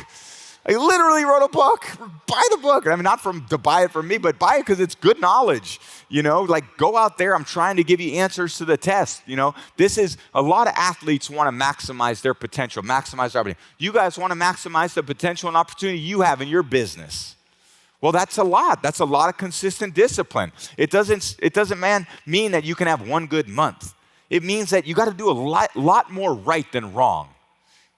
I literally wrote a book. Buy the book. I mean, not to buy it from me, but buy it because it's good knowledge. Like go out there. I'm trying to give you answers to the test. This is a lot of athletes want to maximize their potential, maximize their opportunity. You guys want to maximize the potential and opportunity you have in your business. Well, that's a lot. That's a lot of consistent discipline. It doesn't mean that you can have one good month. It means that you got to do a lot more right than wrong.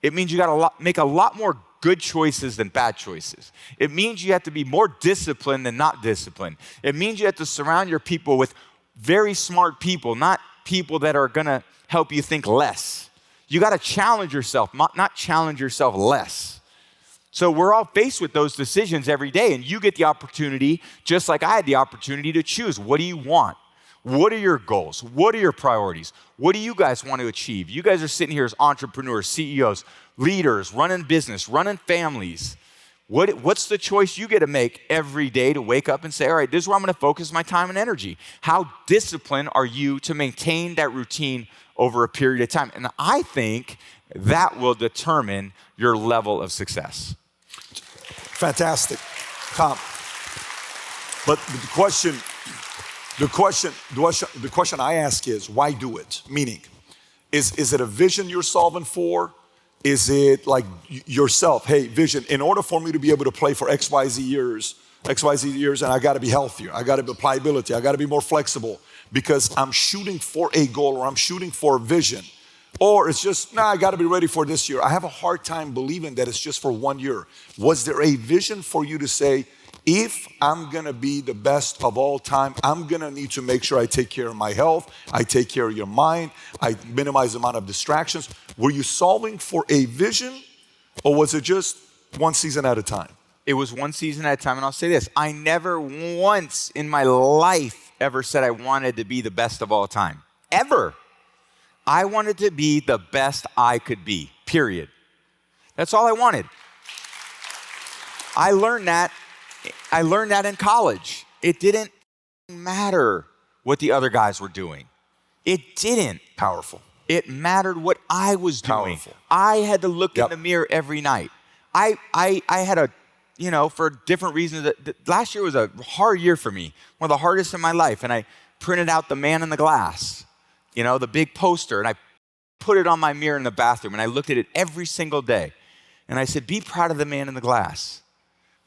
It means you got to make a lot more good choices than bad choices. It means you have to be more disciplined than not disciplined. It means you have to surround your people with very smart people, not people that are going to help you think less. You got to challenge yourself, not challenge yourself less. So we're all faced with those decisions every day, and you get the opportunity, just like I had the opportunity, to choose. What do you want? What are your goals? What are your priorities? What do you guys want to achieve? You guys are sitting here as entrepreneurs, CEOs, leaders, running business, running families. What's the choice you get to make every day to wake up and say, all right, this is where I'm going to focus my time and energy? How disciplined are you to maintain that routine over a period of time? And I think that will determine your level of success. Fantastic, Tom. But the question I ask is, why do it? Meaning, is it a vision you're solving for? Is it like yourself? Hey, vision, in order for me to be able to play for XYZ years, and I got to be healthier. I got to be pliability. I got to be more flexible because I'm shooting for a goal or I'm shooting for a vision. Or it's just, I got to be ready for this year. I have a hard time believing that it's just for 1 year. Was there a vision for you to say, if I'm going to be the best of all time, I'm going to need to make sure I take care of my health, I take care of your mind, I minimize the amount of distractions? Were you solving for a vision, or was it just one season at a time? It was one season at a time, and I'll say this. I never once in my life ever said I wanted to be the best of all time. Ever. I wanted to be the best I could be, period. That's all I wanted. I learned that in college. It didn't matter what the other guys were doing. It didn't. Powerful. It mattered what I was doing. Powerful. I had to look in the mirror every night. I had for different reasons, last year was a hard year for me, one of the hardest in my life, and I printed out the man in the glass. The big poster, and I put it on my mirror in the bathroom, and I looked at it every single day. And I said, be proud of the man in the glass.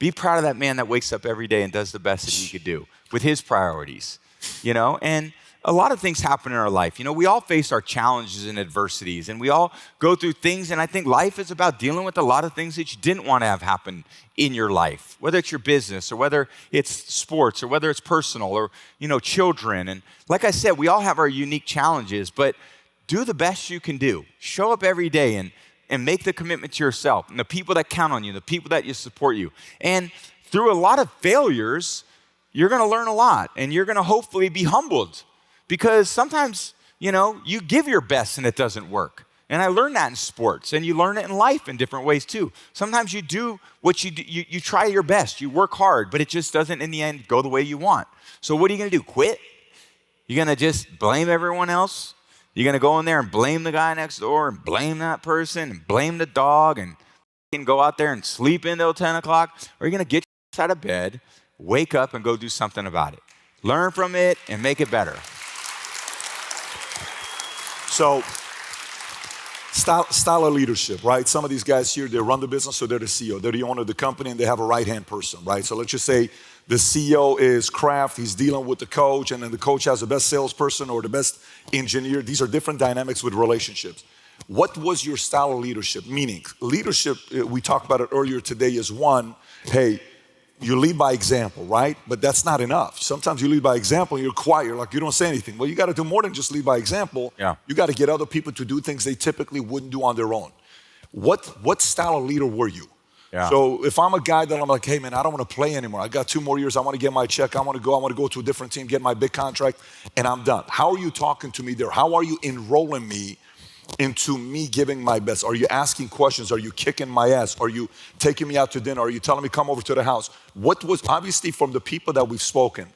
Be proud of that man that wakes up every day and does the best that he could do with his priorities, And a lot of things happen in our life. We all face our challenges and adversities, and we all go through things, and I think life is about dealing with a lot of things that you didn't want to have happen in your life, whether it's your business or whether it's sports or whether it's personal or, children. And like I said, we all have our unique challenges, but do the best you can do. Show up every day and make the commitment to yourself and the people that count on you, the people that support you. And through a lot of failures, you're going to learn a lot, and you're going to hopefully be humbled. Because sometimes, you give your best and it doesn't work. And I learned that in sports, and you learn it in life in different ways too. Sometimes you do what you do, you try your best, you work hard, but it just doesn't in the end go the way you want. So what are you going to do, quit? You're going to just blame everyone else? You're going to go in there and blame the guy next door and blame that person and blame the dog and go out there and sleep until 10 o'clock? Or are you going to get out of bed, wake up, and go do something about it? Learn from it and make it better. So, style of leadership, right? Some of these guys here, they run the business, so they're the CEO. They're the owner of the company, and they have a right-hand person, right? So let's just say the CEO is Kraft. He's dealing with the coach, and then the coach has the best salesperson or the best engineer. These are different dynamics with relationships. What was your style of leadership? Meaning, leadership, we talked about it earlier today, is one, hey, you lead by example, right? But that's not enough. Sometimes you lead by example and you're quiet, you're like, you don't say anything. Well, you got to do more than just lead by example. Yeah. You got to get other people to do things they typically wouldn't do on their own. What style of leader were you? Yeah. So if I'm a guy that I'm like, hey man, I don't want to play anymore. I got 2 more years. I want to get my check. I want to go to a different team, get my big contract, and I'm done. How are you talking to me there? How are you enrolling me into me giving my best? Are you asking questions? Are you kicking my ass? Are you taking me out to dinner? Are you telling me come over to the house? What was, obviously from the people that we've spoken,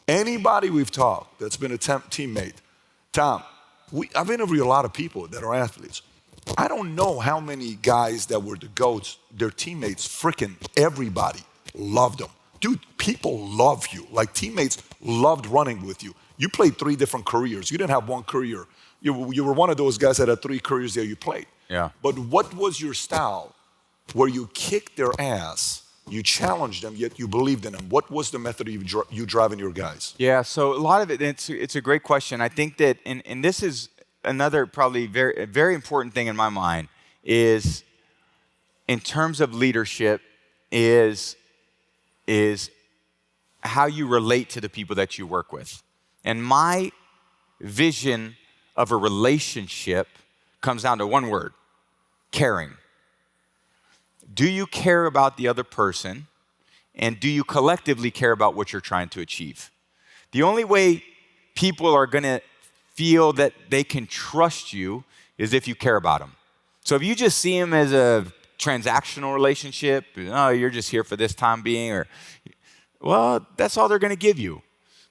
anybody we've talked that's been a teammate, Tom, I've interviewed a lot of people that are athletes. I don't know how many guys that were the GOATs, their teammates, freaking everybody loved them. Dude, people love you. Like teammates loved running with you. You played 3 different careers. You didn't have one career. You were one of those guys that had 3 careers that you played. Yeah. But what was your style where you kicked their ass, you challenged them, yet you believed in them? What was the method of you driving your guys? Yeah, so a lot of it, it's a great question. I think that, and this is another probably very, very important thing in my mind, is in terms of leadership, is how you relate to the people that you work with. And my vision of a relationship comes down to one word: caring. Do you care about the other person, and do you collectively care about what you're trying to achieve? The only way people are gonna feel that they can trust you is if you care about them. So if you just see them as a transactional relationship, oh, you're just here for this time being, or, well, that's all they're gonna give you.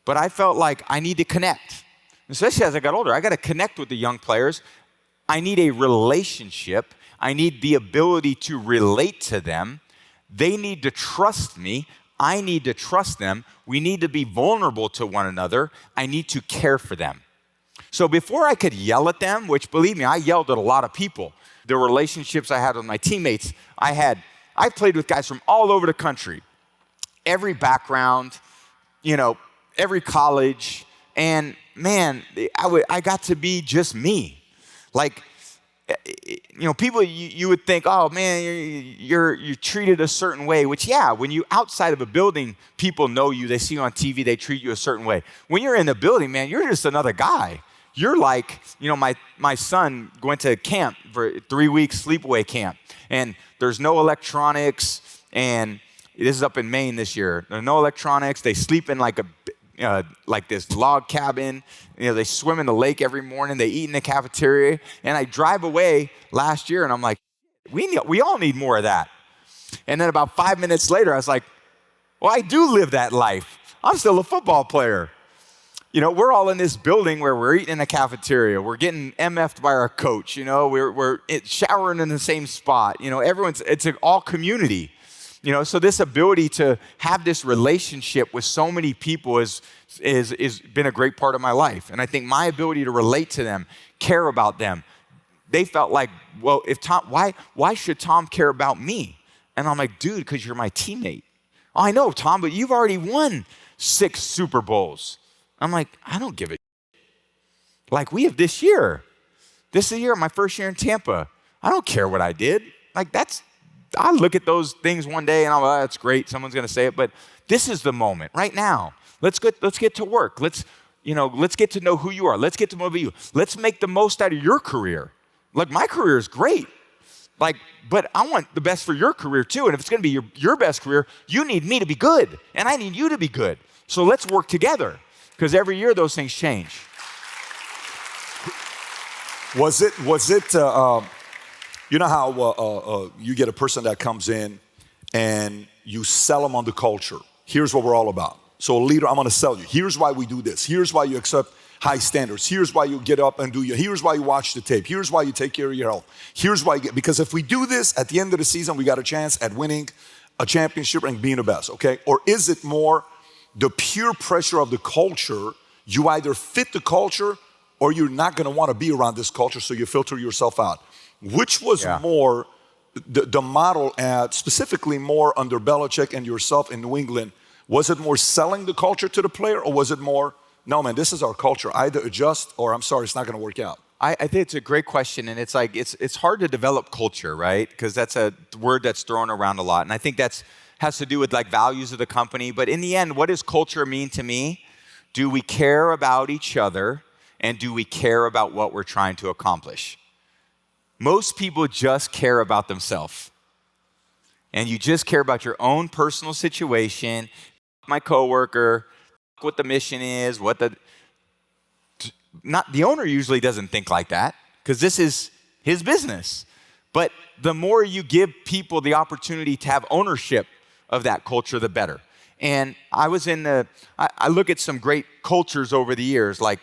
But I felt like I need to connect. Especially as I got older, I got to connect with the young players. I need a relationship. I need the ability to relate to them. They need to trust me. I need to trust them. We need to be vulnerable to one another. I need to care for them. So before I could yell at them, which believe me, I yelled at a lot of people, the relationships I had with my teammates, I played with guys from all over the country, every background, every college, and man, I got to be just me. Like, people, you would think, oh man, you're treated a certain way, which yeah, when you outside of a building, people know you, they see you on TV, they treat you a certain way. When you're in the building, man, you're just another guy. You're like, my son went to camp for 3 weeks, sleepaway camp, and there's no electronics, and this is up in Maine this year. There's no electronics. They sleep in like this log cabin. They swim in the lake every morning. They eat in the cafeteria. And I drive away last year, and I'm like, we all need more of that. And then about 5 minutes later, I was like, well, I do live that life. I'm still a football player. We're all in this building where we're eating in the cafeteria. We're getting MF'd by our coach. We're showering in the same spot. It's an all community. So this ability to have this relationship with so many people is been a great part of my life. And I think my ability to relate to them, care about them, they felt like, well, if Tom, why should Tom care about me? And I'm like, dude, because you're my teammate. Oh, I know, Tom, but you've already won 6 Super Bowls. I'm like, I don't give a like we have this year. This is the year, my first year in Tampa. I don't care what I did. Like I look at those things one day and I'm like, oh, that's great. Someone's going to say it, but this is the moment right now. Let's get to work. Let's get to know who you are. Let's get to know you. Let's make the most out of your career. Like my career is great. But I want the best for your career too. And if it's going to be your best career, you need me to be good and I need you to be good. So let's work together because every year those things change. Was it you know how you get a person that comes in and you sell them on the culture. Here's what we're all about. So a leader, I'm gonna sell you. Here's why we do this. Here's why you accept high standards. Here's why you get up and here's why you watch the tape. Here's why you take care of your health. Here's why because if we do this, at the end of the season, we got a chance at winning a championship and being the best, okay? Or is it more the pure pressure of the culture? You either fit the culture or you're not gonna wanna be around this culture, so you filter yourself out. Which was more the model specifically more under Belichick and yourself in New England? Was it more selling the culture to the player, or was it more, no man, this is our culture, either adjust or I'm sorry, it's not gonna work out? I think it's a great question, and it's like, it's hard to develop culture, right? Because that's a word that's thrown around a lot. And I think that's has to do with like values of the company. But in the end, what does culture mean to me? Do we care about each other, and do we care about what we're trying to accomplish? Most people just care about themselves. And you just care about your own personal situation, my coworker, what the mission is, the owner usually doesn't think like that, because this is his business. But the more you give people the opportunity to have ownership of that culture, the better. And I look at some great cultures over the years, like,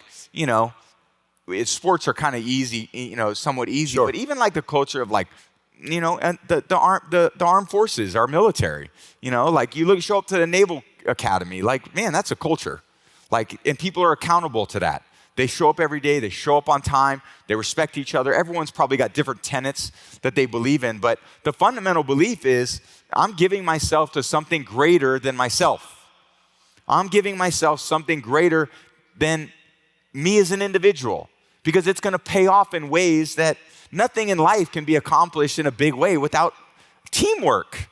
sports are kind of easy, somewhat easy, Sure. but even like the culture of like, and the armed forces, our military, like show up to the Naval Academy, like, man, that's a culture. Like, and people are accountable to that. They show up every day, they show up on time, they respect each other. Everyone's probably got different tenets that they believe in, but the fundamental belief is I'm giving myself to something greater than myself. I'm giving myself something greater than me as an individual, because it's gonna pay off in ways that nothing in life can be accomplished in a big way without teamwork.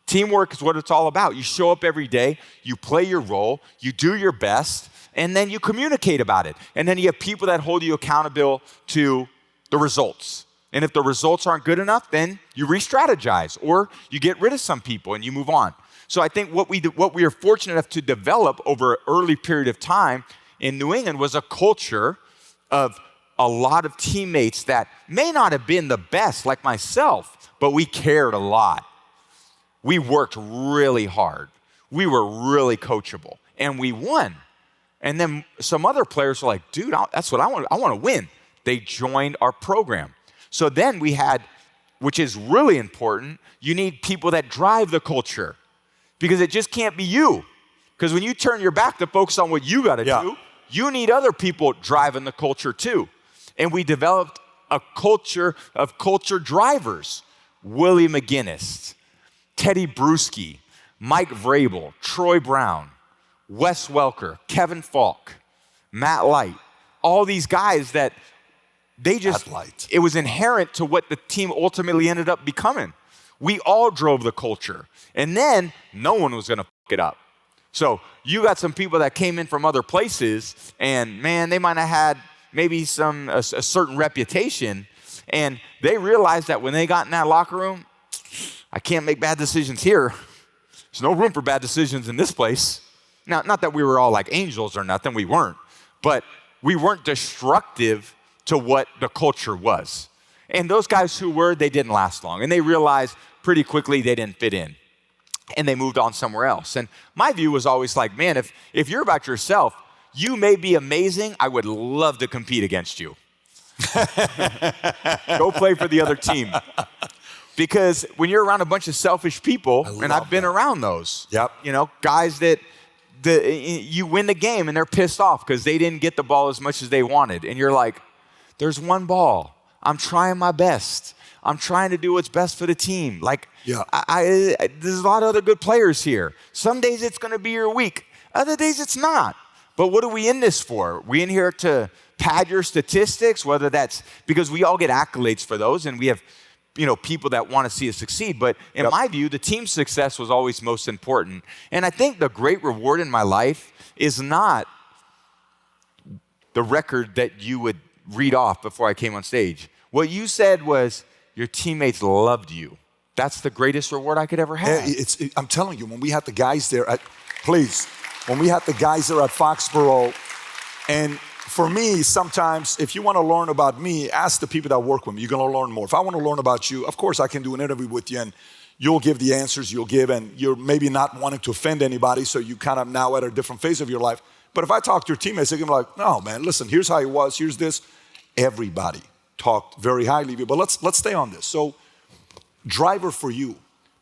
Teamwork is what it's all about. You show up every day, you play your role, you do your best, and then you communicate about it. And then you have people that hold you accountable to the results. And if the results aren't good enough, then you re-strategize, or you get rid of some people and you move on. So I think what we are fortunate enough to develop over an early period of time in New England was a culture of a lot of teammates that may not have been the best like myself, but we cared a lot. We worked really hard. We were really coachable, and we won. And then some other players were like, dude, that's what I want. I want to win. They joined our program. So then we had, which is really important, you need people that drive the culture, because it just can't be you. Because when you turn your back to focus on what you got to do, you need other people driving the culture too. And we developed a culture of culture drivers. Willie McGinnis, Teddy Bruschi, Mike Vrabel, Troy Brown, Wes Welker, Kevin Falk, Matt Light, all these guys that it was inherent to what the team ultimately ended up becoming. We all drove the culture, and then no one was gonna fuck it up. So you got some people that came in from other places, and man, they might have had maybe a certain reputation, and they realized that when they got in that locker room, I can't make bad decisions here. There's no room for bad decisions in this place. Now, not that we were all like angels or nothing, we weren't, but we weren't destructive to what the culture was. And those guys who were, they didn't last long, and they realized pretty quickly they didn't fit in, and they moved on somewhere else. And my view was always like, man, if you're about yourself, you may be amazing, I would love to compete against you. Go play for the other team. Because when you're around a bunch of selfish people, and I've been around those, guys that you win the game and they're pissed off because they didn't get the ball as much as they wanted. And you're like, there's one ball. I'm trying my best. I'm trying to do what's best for the team. Like, there's a lot of other good players here. Some days it's going to be your week. Other days it's not. But what are we in this for? We in here to pad your statistics, whether that's because we all get accolades for those, and we have people that want to see us succeed. But in my view, the team's success was always most important. And I think the great reward in my life is not the record that you would read off before I came on stage. What you said was your teammates loved you. That's the greatest reward I could ever have. I'm telling you, when we had the guys there when we had the guys there at Foxborough, and for me, sometimes, if you want to learn about me, ask the people that work with me. You're going to learn more. If I want to learn about you, of course, I can do an interview with you, and you'll give the answers you'll give, and you're maybe not wanting to offend anybody, so you kind of now at a different phase of your life. But if I talk to your teammates, they're going to be like, no, man, listen, here's how he was, here's this. Everybody talked very highly of you. But let's stay on this. So, driver for you,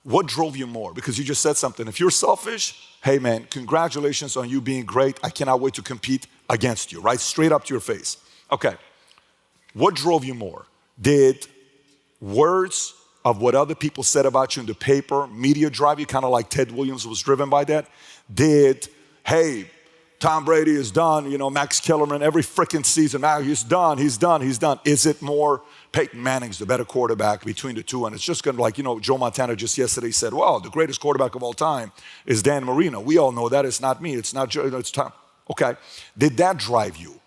what drove you more? Because you just said something. If you're selfish, hey, man, congratulations on you being great. I cannot wait to compete against you, right? Straight up to your face. Okay. What drove you more? Did words of what other people said about you in the paper, media drive you, kind of like Ted Williams was driven by that? Did, hey, Tom Brady is done, Max Kellerman, every freaking season, now he's done. Is it more Peyton Manning's the better quarterback between the two? And it's just going to Joe Montana just yesterday said, well, the greatest quarterback of all time is Dan Marino. We all know that. It's not me. It's not Joe. It's Tom. Okay. Did that drive you?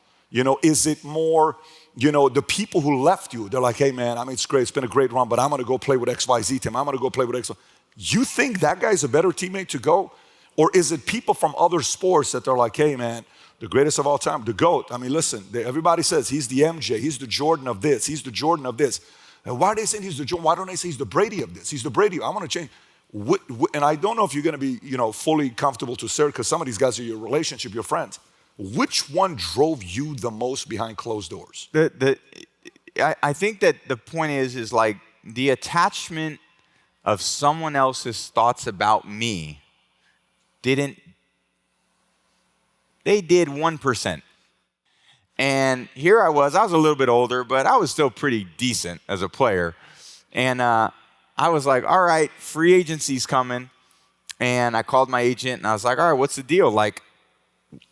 Is it more, the people who left you, they're like, hey, man, it's great. It's been a great run, but I'm going to go play with XYZ team. I'm going to go play with XYZ. You think that guy's a better teammate to go? Or is it people from other sports that they're like, hey, man, the greatest of all time, the GOAT. Listen, everybody says he's the MJ, he's the Jordan of this, he's the Jordan of this. And why are they saying he's the Jordan? Why don't they say he's the Brady of this? He's the Brady. I want to change. And I don't know if you're going to be, fully comfortable to serve, because some of these guys are your relationship, your friends. Which one drove you the most behind closed doors? I think that the point is like the attachment of someone else's thoughts about me they did 1%. And here I was a little bit older, but I was still pretty decent as a player. And I was like, all right, free agency's coming. And I called my agent and I was like, all right, what's the deal? Like,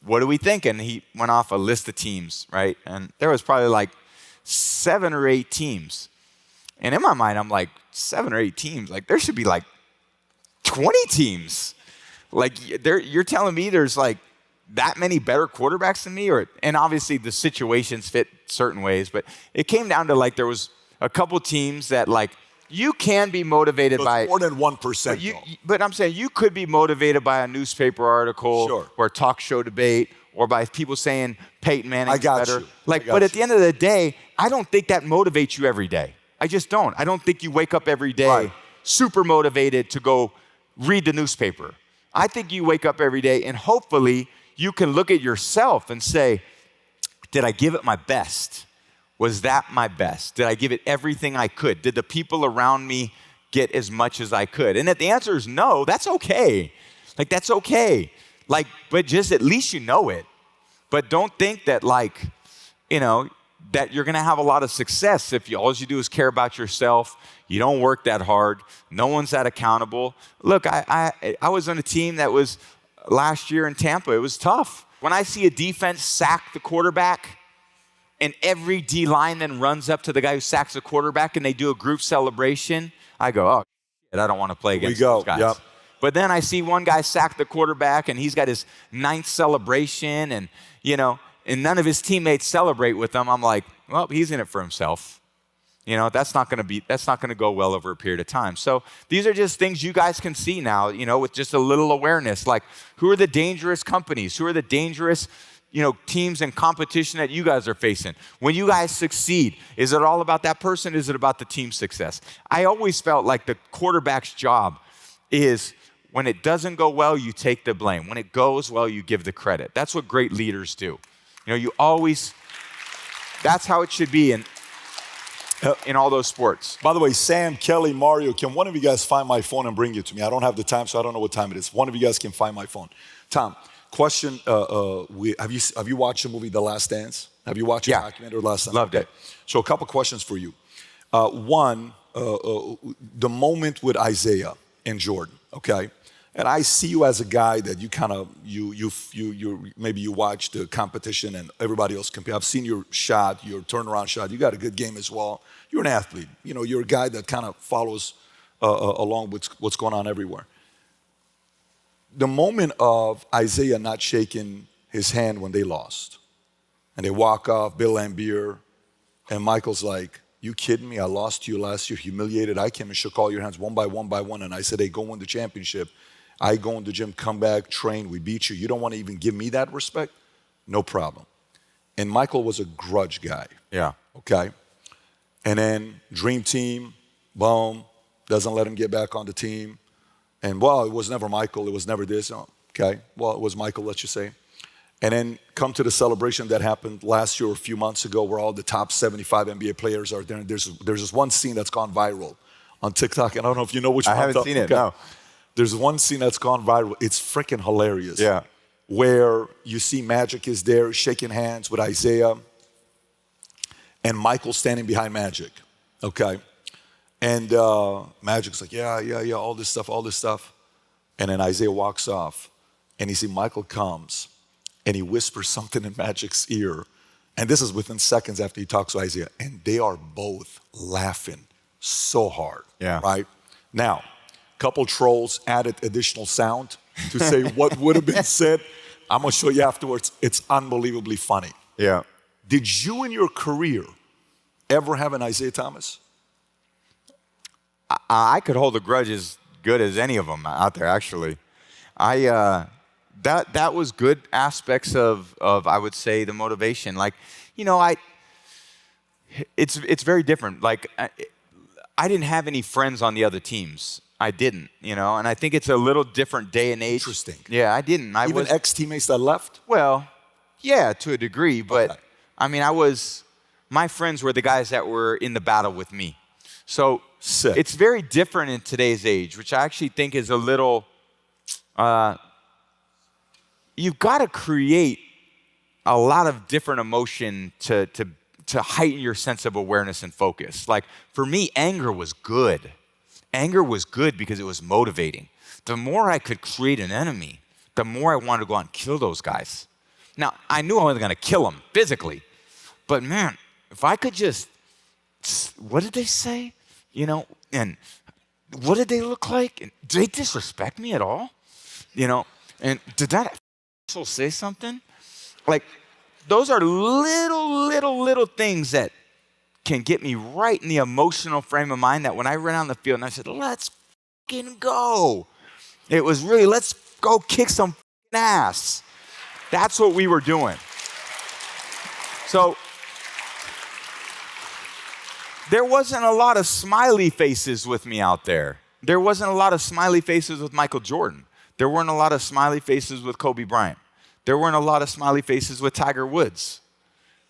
what are we thinking? He went off a list of teams, right? And there was probably like 7 or 8 teams. And in my mind, I'm like, 7 or 8 teams? Like, there should be like 20 teams. Like, you're telling me there's like that many better quarterbacks than me? And obviously the situations fit certain ways, but it came down to like there was a couple teams that like you can be motivated by more than 1%. But I'm saying you could be motivated by a newspaper article, sure, or a talk show debate, or by people saying Peyton Manning's better. You. But at the end of the day, I don't think that motivates you every day. I just don't. I don't think you wake up every day super motivated to go read the newspaper. I think you wake up every day and hopefully you can look at yourself and say, did I give it my best? Was that my best? Did I give it everything I could? Did the people around me get as much as I could? And if the answer is no, that's okay. Like, that's okay. Like, but just at least you know it. But don't think that that you're going to have a lot of success if all you do is care about yourself. You don't work that hard. No one's that accountable. Look, I was on a team that was last year in Tampa. It was tough. When I see a defense sack the quarterback and every D lineman runs up to the guy who sacks the quarterback and they do a group celebration, I go, oh, shit, I don't want to play against those guys. Yep. But then I see one guy sack the quarterback and he's got his 9th celebration and, and none of his teammates celebrate with him. I'm like, well, he's in it for himself. That's not going to go well over a period of time. So these are just things you guys can see now, with just a little awareness. Like, who are the dangerous companies? Who are the dangerous, teams and competition that you guys are facing? When you guys succeed, is it all about that person? Is it about the team success? I always felt like the quarterback's job is when it doesn't go well, you take the blame. When it goes well, you give the credit. That's what great leaders do. That's how it should be in all those sports. By the way, Sam, Kelly, Mario, can one of you guys find my phone and bring it to me? I don't have the time, so I don't know what time it is. One of you guys can find my phone. Tom, question, have you watched the movie The Last Dance? Have you watched the documentary Last Dance? Loved it. So a couple questions for you. One, the moment with Isaiah and Jordan, okay? And I see you as a guy that you kind of, maybe you watch the competition and everybody else compete. I've seen your shot, your turnaround shot. You got a good game as well. You're an athlete. You're a guy that kind of follows along with what's going on everywhere. The moment of Isaiah not shaking his hand when they lost, and they walk off, Bill Lambier, and Michael's like, you kidding me? I lost to you last year, humiliated. I came and shook all your hands one by one, and I said, hey, go win the championship. I go in the gym, come back, train, we beat you. You don't want to even give me that respect? No problem. And Michael was a grudge guy. Yeah. Okay? And then dream team, boom, doesn't let him get back on the team. And, well, it was never Michael. It was never this. Okay? Well, it was Michael, let's just say. And then come to the celebration that happened last year or a few months ago where all the top 75 NBA players are there. And there's this one scene that's gone viral on TikTok. And I don't know if you know which one. I haven't seen it, no. There's one scene that's gone viral. It's freaking hilarious. Yeah. Where you see Magic is there shaking hands with Isaiah and Michael standing behind Magic. Okay. And Magic's like, yeah, all this stuff. And then Isaiah walks off and you see Michael comes and he whispers something in Magic's ear. And this is within seconds after he talks to Isaiah. And they are both laughing so hard, right? Now, a couple trolls added additional sound to say what would have been said. I'm going to show you afterwards. It's unbelievably funny. Yeah. Did you in your career ever have an Isaiah Thomas? I could hold a grudge as good as any of them out there, actually. That was good aspects of I would say the motivation. Like, it's very different. Like, I didn't have any friends on the other teams. I didn't, and I think it's a little different day and age. Interesting. Yeah, I didn't. Even ex-teammates that left? Well, yeah, to a degree, but okay. I mean, my friends were the guys that were in the battle with me. So sick. It's very different in today's age, which I actually think is a little, you've got to create a lot of different emotion to heighten your sense of awareness and focus. Like, for me, anger was good. Anger was good because it was motivating. The more I could create an enemy, the more I wanted to go out and kill those guys. Now, I knew I wasn't going to kill them physically, but man, if I could just, what did they say? And what did they look like? And did they disrespect me at all? And did that asshole say something? Like, those are little things that can get me right in the emotional frame of mind that when I ran on the field and I said, let's fucking go. It was really, let's go kick some ass. That's what we were doing. So there wasn't a lot of smiley faces with me out there. There wasn't a lot of smiley faces with Michael Jordan. There weren't a lot of smiley faces with Kobe Bryant. There weren't a lot of smiley faces with Tiger Woods,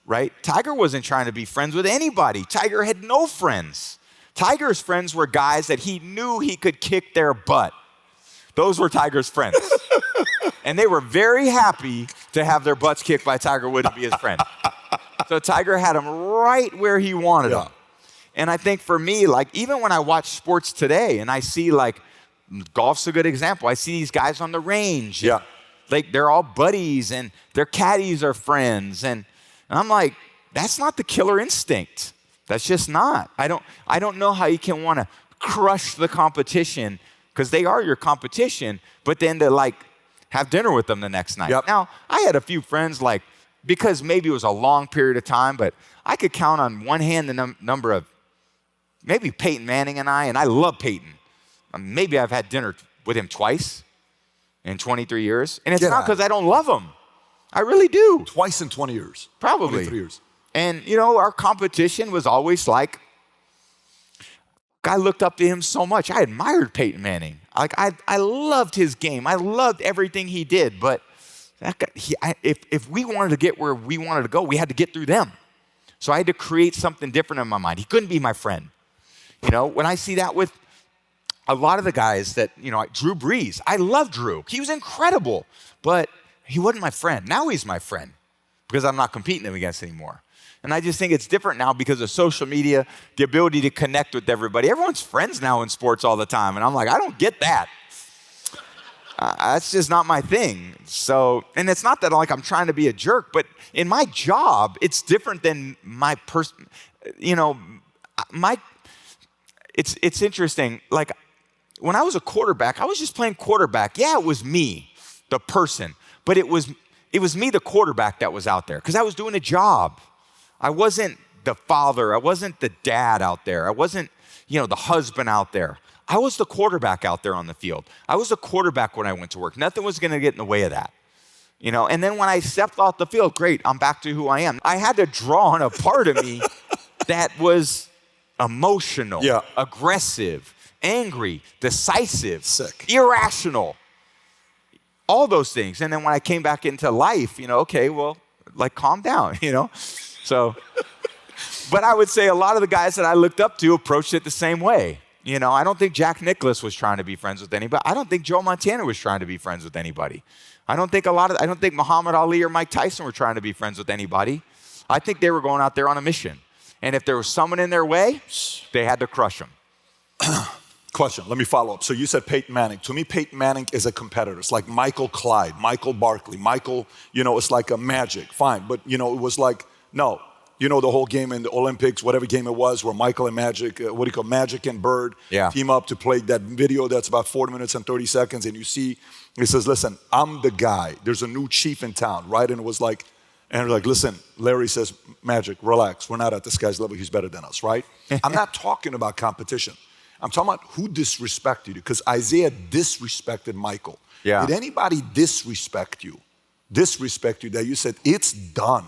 right? Tiger wasn't trying to be friends with anybody. Tiger had no friends. Tiger's friends were guys that he knew he could kick their butt. Those were Tiger's friends. And they were very happy to have their butts kicked by Tiger Woods to be his friend. So Tiger had him right where he wanted him. And I think for me, like, even when I watch sports today and I see, like, golf's a good example. I see these guys on the range. Yeah. Like, they're all buddies and their caddies are friends. And I'm like, that's not the killer instinct. That's just not. I don't know how you can want to crush the competition because they are your competition, but then to, like, have dinner with them the next night. Yep. Now, I had a few friends, like, because maybe it was a long period of time, but I could count on one hand the number of, maybe Peyton Manning and I love Peyton. Maybe I've had dinner with him twice in 23 years. And it's not because I don't love him. I really do. Twice in 20 years. Probably. 23 years. And, our competition was always like, I looked up to him so much. I admired Peyton Manning. Like, I loved his game. I loved everything he did. But that guy, if we wanted to get where we wanted to go, we had to get through them. So I had to create something different in my mind. He couldn't be my friend. When I see that with a lot of the guys that, like Drew Brees, I love Drew. He was incredible, but he wasn't my friend. Now he's my friend because I'm not competing against anymore. And I just think it's different now because of social media, the ability to connect with everybody. Everyone's friends now in sports all the time. And I'm like, I don't get that. That's just not my thing. So, and it's not that I'm trying to be a jerk, but in my job, it's different than my person, it's interesting. Like, when I was a quarterback, I was just playing quarterback. Yeah, it was me, the person, but it was me, the quarterback, that was out there because I was doing a job. I wasn't the father. I wasn't the dad out there. I wasn't, the husband out there. I was the quarterback out there on the field. I was the quarterback when I went to work. Nothing was going to get in the way of that. And then when I stepped off the field, great, I'm back to who I am. I had to draw on a part of me that was emotional, aggressive, angry, decisive, sick, irrational, all those things. And then when I came back into life, okay, well, calm down, So, but I would say a lot of the guys that I looked up to approached it the same way. I don't think Jack Nicklaus was trying to be friends with anybody. I don't think Joe Montana was trying to be friends with anybody. I don't think Muhammad Ali or Mike Tyson were trying to be friends with anybody. I think they were going out there on a mission. And if there was someone in their way, they had to crush them. Question, let me follow up. So you said Peyton Manning. To me, Peyton Manning is a competitor. It's like Michael Clyde, Michael Barkley, Michael, it's like a Magic, fine. But, it was like, no. The whole game in the Olympics, whatever game it was, where Michael and Magic, Magic and Bird team up to play that video that's about 40 minutes and 30 seconds. And you see, he says, listen, I'm the guy. There's a new chief in town, right? And it was like, listen, Larry says, Magic, relax. We're not at this guy's level. He's better than us, right? I'm not talking about competition. I'm talking about who disrespected you, because Isaiah disrespected Michael. Yeah. Did anybody disrespect you that you said, it's done?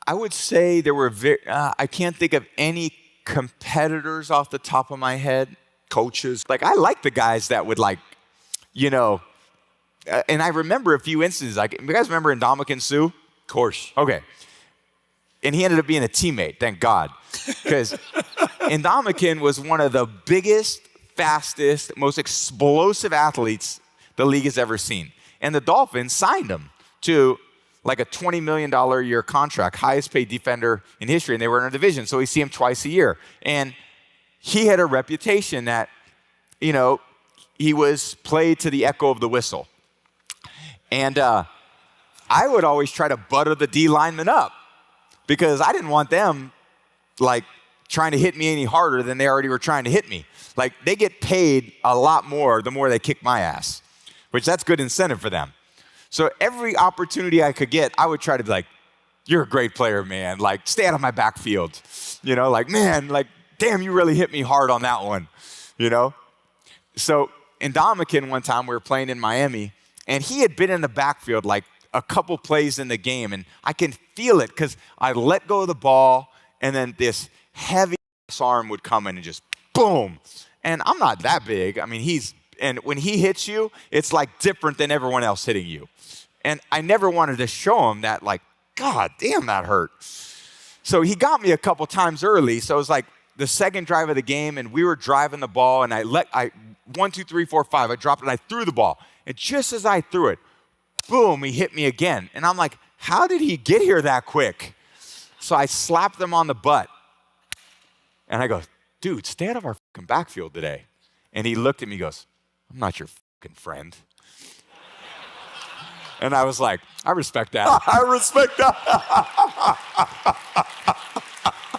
I would say there were I can't think of any competitors off the top of my head. Coaches. Like, I like the guys that would and I remember a few instances. Like, you guys remember Ndamukong Suh? Of course. Okay. And he ended up being a teammate, thank God. Because Ndamukong was one of the biggest, fastest, most explosive athletes the league has ever seen. And the Dolphins signed him to like a $20 million a year contract, highest paid defender in history, and they were in a division, so we see him twice a year. And he had a reputation that, he was played to the echo of the whistle. And I would always try to butter the D linemen up, because I didn't want them, trying to hit me any harder than they already were trying to hit me. Like, they get paid a lot more the more they kick my ass, which that's good incentive for them. So every opportunity I could get, I would try to be like, you're a great player, man. Like, stay out of my backfield. Damn, you really hit me hard on that one, So in Ndamukong one time, we were playing in Miami, and he had been in the backfield like a couple plays in the game, and I can feel it because I let go of the ball, and then this heavy arm would come in and just boom. And I'm not that big. I mean, and when he hits you, it's like different than everyone else hitting you. And I never wanted to show him that, God damn, that hurt. So he got me a couple times early. So it was like the second drive of the game, and we were driving the ball, and I 1, 2, 3, 4, 5, I dropped it, and I threw the ball. And just as I threw it, boom, he hit me again. And I'm like, how did he get here that quick? So I slapped him on the butt. And I go, dude, stay out of our fucking backfield today. And he looked at me and goes, I'm not your fucking friend. And I was like, I respect that. I respect that.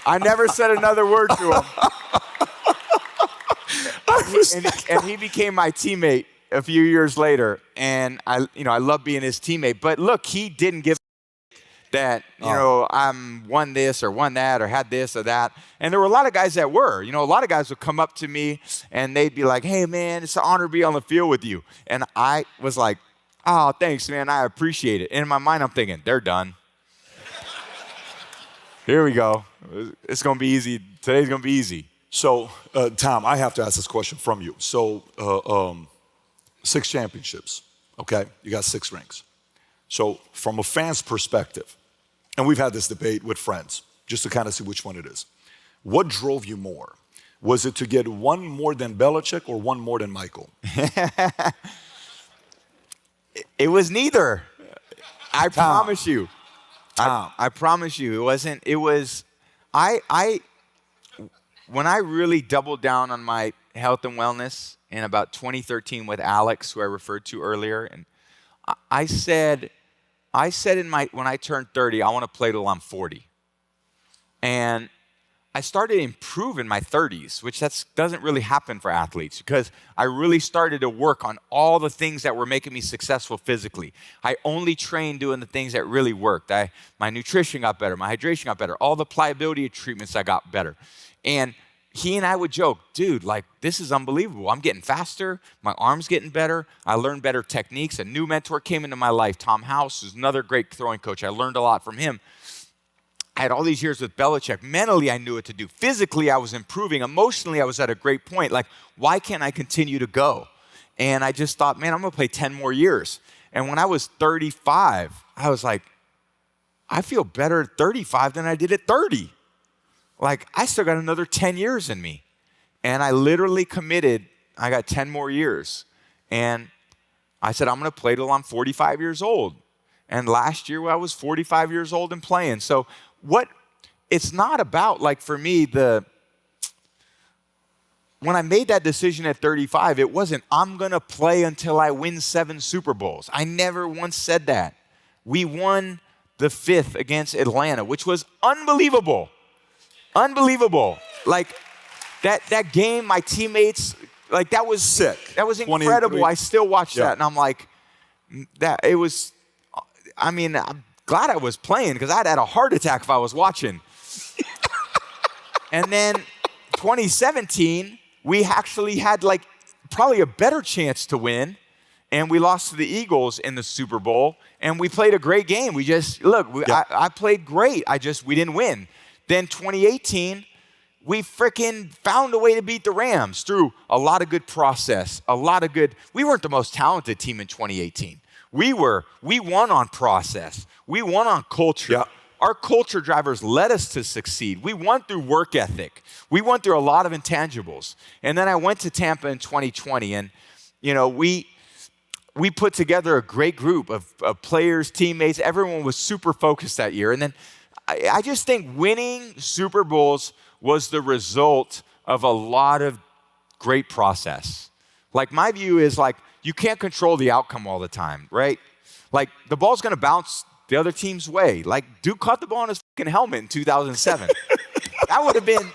I never said another word to him. And he became my teammate a few years later. And I love being his teammate. But look, he didn't give that, I'm won this or won that or had this or that. And there were a lot of guys that were. A lot of guys would come up to me and they'd be like, hey, man, it's an honor to be on the field with you. And I was like, oh, thanks, man. I appreciate it. And in my mind, I'm thinking, they're done. Here we go. It's going to be easy. Today's going to be easy. So, Tom, I have to ask this question from you. So, 6 championships, okay? You got 6 rings. So, from a fan's perspective, and we've had this debate with friends, just to kind of see which one it is. What drove you more? Was it to get one more than Belichick or one more than Michael? It was neither. I promise you. I promise you. It wasn't. It was, when I really doubled down on my health and wellness in about 2013 with Alex, who I referred to earlier, and I said when I turned 30, I want to play till I'm 40. And I started to improve in my 30s, which doesn't really happen for athletes, because I really started to work on all the things that were making me successful physically. I only trained doing the things that really worked. My nutrition got better, my hydration got better, all the pliability treatments I got better. And he and I would joke, dude, this is unbelievable. I'm getting faster. My arm's getting better. I learned better techniques. A new mentor came into my life, Tom House, who's another great throwing coach. I learned a lot from him. I had all these years with Belichick. Mentally, I knew what to do. Physically, I was improving. Emotionally, I was at a great point. Why can't I continue to go? And I just thought, man, I'm going to play 10 more years. And when I was 35, I was like, I feel better at 35 than I did at 30. I still got another 10 years in me. And I literally committed, I got 10 more years. And I said, I'm going to play till I'm 45 years old. And last year, I was 45 years old and playing. So it's not about, for me, when I made that decision at 35, it wasn't, I'm going to play until I win 7 Super Bowls. I never once said that. We won the 5th against Atlanta, which was unbelievable. Unbelievable. Like, that game, my teammates, like, that was sick. That was incredible. I still watch that, and I'm like, I'm glad I was playing because I'd had a heart attack if I was watching. And then 2017, we actually had like probably a better chance to win, and we lost to the Eagles in the Super Bowl, and we played a great game. We just, I played great. We didn't win. Then 2018, we freaking found a way to beat the Rams through a lot of good process, we weren't the most talented team in 2018. We won on process. We won on culture. Yeah. Our culture drivers led us to succeed. We won through work ethic. We went through a lot of intangibles. And then I went to Tampa in 2020, and we put together a great group of players, teammates. Everyone was super focused that year. And then I just think winning Super Bowls was the result of a lot of great process. Like, my view is like, you can't control the outcome all the time, right? Like, the ball's going to bounce the other team's way. Like, Duke caught the ball in his fucking helmet in 2007. That would have been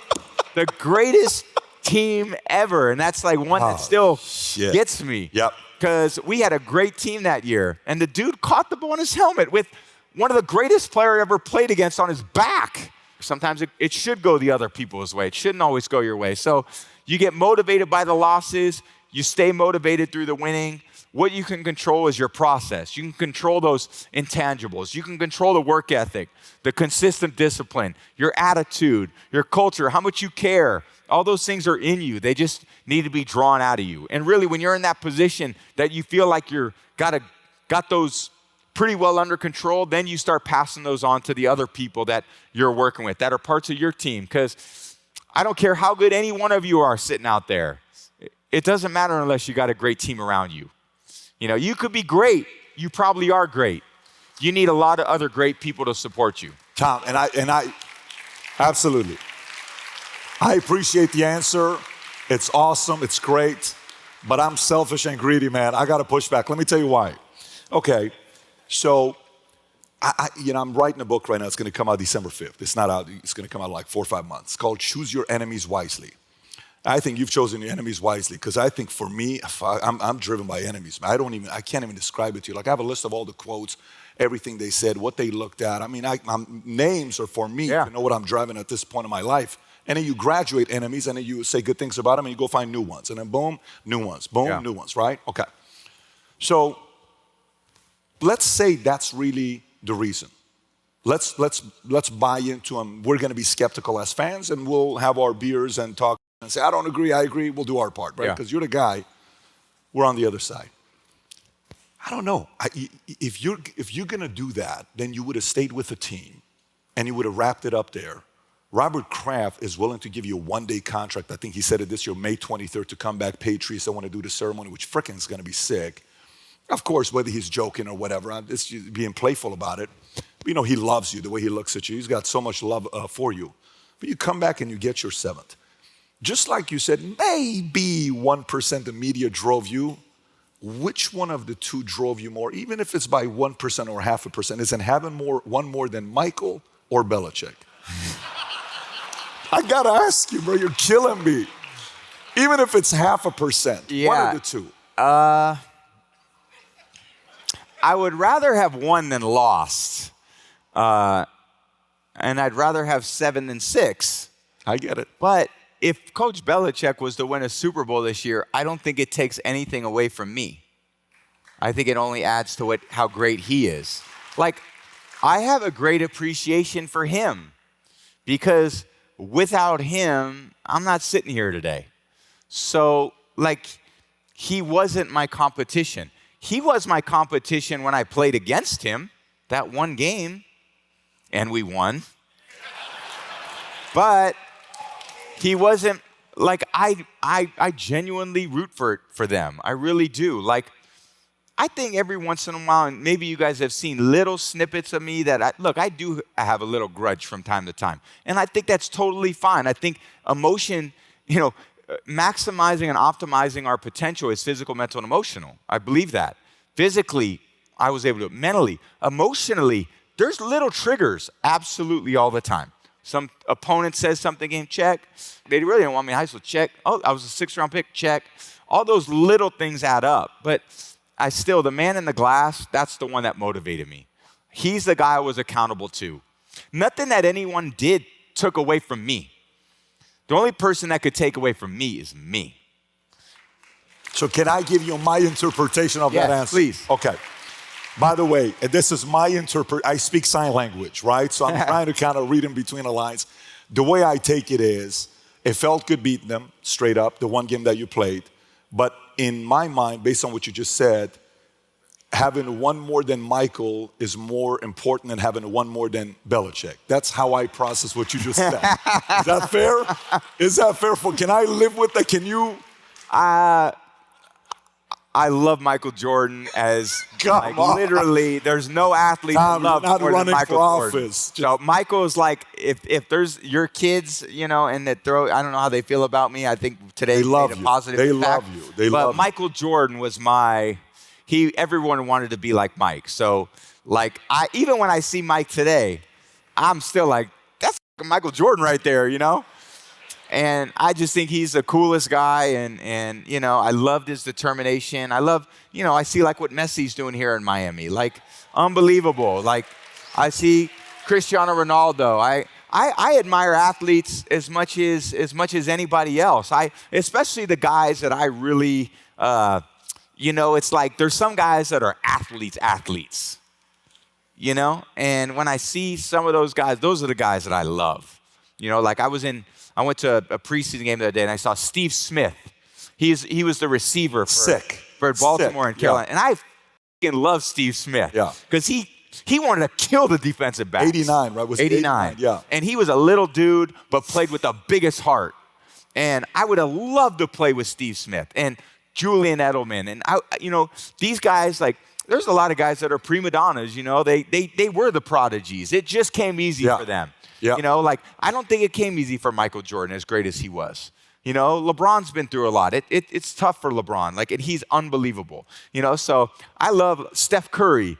the greatest team ever. And that's like one that still gets me. Yep. Because we had a great team that year. And the dude caught the ball in his helmet with one of the greatest players ever played against on his back. Sometimes it should go the other people's way. It shouldn't always go your way. So you get motivated by the losses. You stay motivated through the winning. What you can control is your process. You can control those intangibles. You can control the work ethic, the consistent discipline, your attitude, your culture, how much you care. All those things are in you. They just need to be drawn out of you. And really, when you're in that position that you feel like you're got those pretty well under control, then you start passing those on to the other people that you're working with, that are parts of your team. Because I don't care how good any one of you are sitting out there. It doesn't matter unless you got a great team around you. You could be great. You probably are great. You need a lot of other great people to support you. Tom, and I absolutely. I appreciate the answer. It's awesome. It's great. But I'm selfish and greedy, man. I got to push back. Let me tell you why. Okay, so I'm writing a book right now. It's going to come out December 5th. It's not out. It's going to come out in like 4 or 5 months. It's called Choose Your Enemies Wisely. I think you've chosen your enemies wisely, because I think for me, I'm driven by enemies. I can't even describe it to you. Like, I have a list of all the quotes, everything they said, what they looked at. I mean, names are for me to know what I'm driving at this point in my life. And then you graduate enemies, and then you say good things about them, and you go find new ones. And then boom, new ones. Boom, new ones, right? Okay. So let's say that's really the reason. Let's buy into them. We're going to be skeptical as fans, and we'll have our beers and talk and say, I don't agree, I agree, we'll do our part, right? Because you're the guy, we're on the other side. I don't know. If you're going to do that, then you would have stayed with the team, and you would have wrapped it up there. Robert Kraft is willing to give you a one-day contract. I think he said it this year, May 23rd, to come back, Patriots. I want to do the ceremony, which frickin' is going to be sick. Of course, whether he's joking or whatever, it's just being playful about it. But, he loves you the way he looks at you. He's got so much love for you. But you come back and you get your 7th. Just like you said, maybe 1% of media drove you. Which one of the two drove you more? Even if it's by 1% or 0.5%, isn't having one more than Michael or Belichick? I gotta ask you, bro, you're killing me. Even if it's 0.5%, one of the two. I would rather have won than lost. And I'd rather have 7 than 6. I get it. But if Coach Belichick was to win a Super Bowl this year, I don't think it takes anything away from me. I think it only adds to how great he is. Like, I have a great appreciation for him, because without him, I'm not sitting here today. So, he wasn't my competition. He was my competition when I played against him that one game, and we won. But he wasn't, I genuinely root for them. I really do. I think every once in a while, and maybe you guys have seen little snippets of me that I do have a little grudge from time to time. And I think that's totally fine. I think emotion, maximizing and optimizing our potential is physical, mental, and emotional. I believe that. Physically, I was able to. Mentally, emotionally, there's little triggers absolutely all the time. Some opponent says something in check. They really didn't want me in high school. Check. Oh, I was a 6th-round pick. Check. All those little things add up. But the man in the glass, that's the one that motivated me. He's the guy I was accountable to. Nothing that anyone did took away from me. The only person that could take away from me is me. So can I give you my interpretation of that answer? Please. Okay. By the way, and this is my I speak sign language, right? So I'm trying to kind of read in between the lines. The way I take it is, it felt good beating them straight up, the one game that you played. But in my mind, based on what you just said, having one more than Michael is more important than having one more than Belichick. That's how I process what you just said. Is that fair? Is that fair? Can I live with that? Can you? I love Michael Jordan as literally. There's no athlete I love more than Michael Jordan. So Michael's like, if there's your kids, and that I don't know how they feel about me. I think today they love made a you. positive They impact. love you. They love you. Michael Jordan was everyone wanted to be like Mike. So even when I see Mike today, I'm still like, that's Michael Jordan right there, And I just think he's the coolest guy, and I loved his determination. I love, I see what Messi's doing here in Miami, unbelievable. I see Cristiano Ronaldo. I admire athletes as much as anybody else. Especially the guys that I really, it's there's some guys that are athletes. And when I see some of those guys, those are the guys that I love. I went to a preseason game the other day, and I saw Steve Smith. He was the receiver for Baltimore and Carolina. And I fucking love Steve Smith. Yeah. Because he wanted to kill the defensive backs. 89, right? Was 89. Yeah. And he was a little dude, but played with the biggest heart. And I would have loved to play with Steve Smith and Julian Edelman. And, these guys, there's a lot of guys that are prima donnas, They were the prodigies. It just came easy for them. Yeah. I don't think it came easy for Michael Jordan, as great as he was. LeBron's been through a lot. It's tough for LeBron. And he's unbelievable. So I love Steph Curry.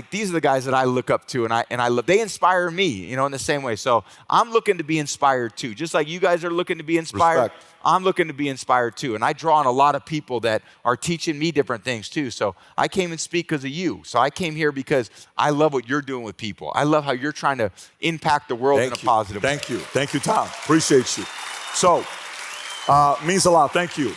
These are the guys that I look up to, and I love. They inspire me, in the same way. So I'm looking to be inspired too. Just like you guys are looking to be inspired, Respect. I'm looking to be inspired too. And I draw on a lot of people that are teaching me different things too. So I came and speak because of you. So I came here because I love what you're doing with people. I love how you're trying to impact the world in a positive way. Thank you. Thank you, Tom. Appreciate you. So, means a lot. Thank you.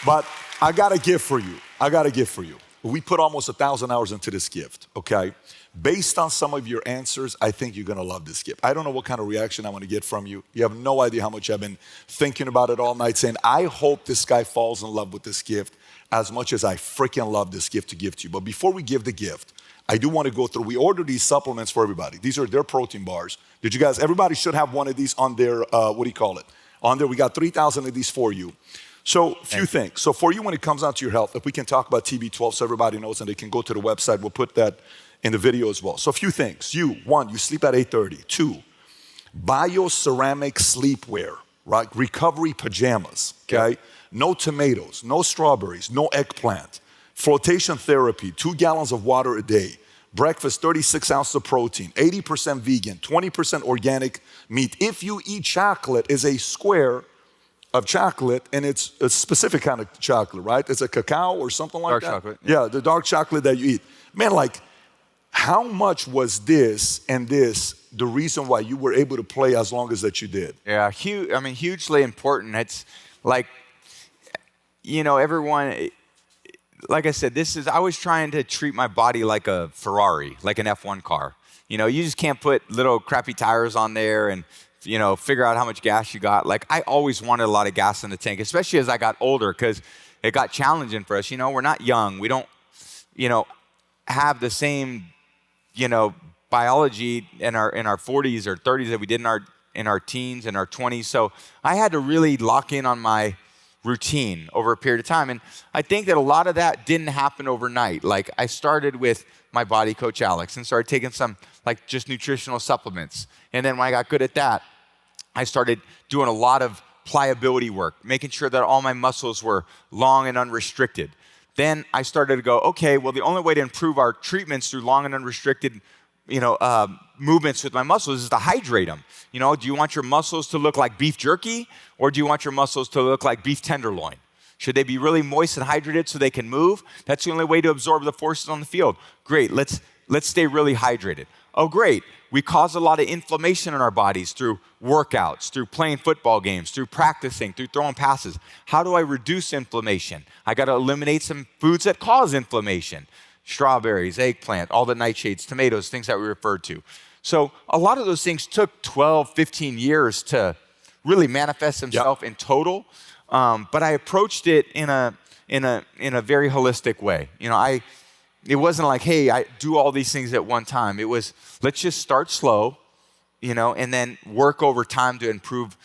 But I got a gift for you. We put almost 1,000 hours into this gift, okay? Based on some of your answers, I think you're gonna love this gift. I don't know what kind of reaction I wanna get from you. You have no idea how much I've been thinking about it all night, saying, I hope this guy falls in love with this gift as much as I freaking love this gift to give to you. But before we give the gift, I do wanna go through, we ordered these supplements for everybody. These are their protein bars. Everybody should have one of these on their, on there. We got 3,000 of these for you. So, few things. So for you, when it comes down to your health, if we can talk about TB12 so everybody knows and they can go to the website, we'll put that in the video as well. So a few things. One, you sleep at 8:30. 2, bio-ceramic sleepwear, right? Recovery pajamas, okay? No tomatoes, no strawberries, no eggplant. Flotation therapy, 2 gallons of water a day. Breakfast, 36 ounces of protein, 80% vegan, 20% organic meat. If you eat chocolate, is a square of chocolate, and it's a specific kind of chocolate, right? It's a cacao or something like that. Dark chocolate. Yeah, the dark chocolate that you eat. Man, how much was this and this the reason why you were able to play as long as that you did? Yeah, hugely important. It's everyone, like I said, I was trying to treat my body like a Ferrari, like an F1 car. You just can't put little crappy tires on there and figure out how much gas you got. I always wanted a lot of gas in the tank, especially as I got older, because it got challenging for us. We're not young. We don't, have the same, biology in our 40s or 30s that we did in our teens and our 20s. So I had to really lock in on my routine over a period of time. And I think that a lot of that didn't happen overnight. I started with my body coach, Alex, and started taking some just nutritional supplements. And then when I got good at that, I started doing a lot of pliability work, making sure that all my muscles were long and unrestricted. Then I started to go, okay, well, the only way to improve our treatments through long and unrestricted movements with my muscles is to hydrate them. Do you want your muscles to look like beef jerky, or do you want your muscles to look like beef tenderloin? Should they be really moist and hydrated so they can move? That's the only way to absorb the forces on the field. Great, let's stay really hydrated. Oh, great, we cause a lot of inflammation in our bodies through workouts, through playing football games, through practicing, through throwing passes. How do I reduce inflammation? I got to eliminate some foods that cause inflammation. Strawberries, eggplant, all the nightshades, tomatoes, things that we referred to. So a lot of those things took 12, 15 years to really manifest themselves in total. But I approached it in a very holistic way. It wasn't like, hey, I do all these things at one time. It was, let's just start slow, and then work over time to improve,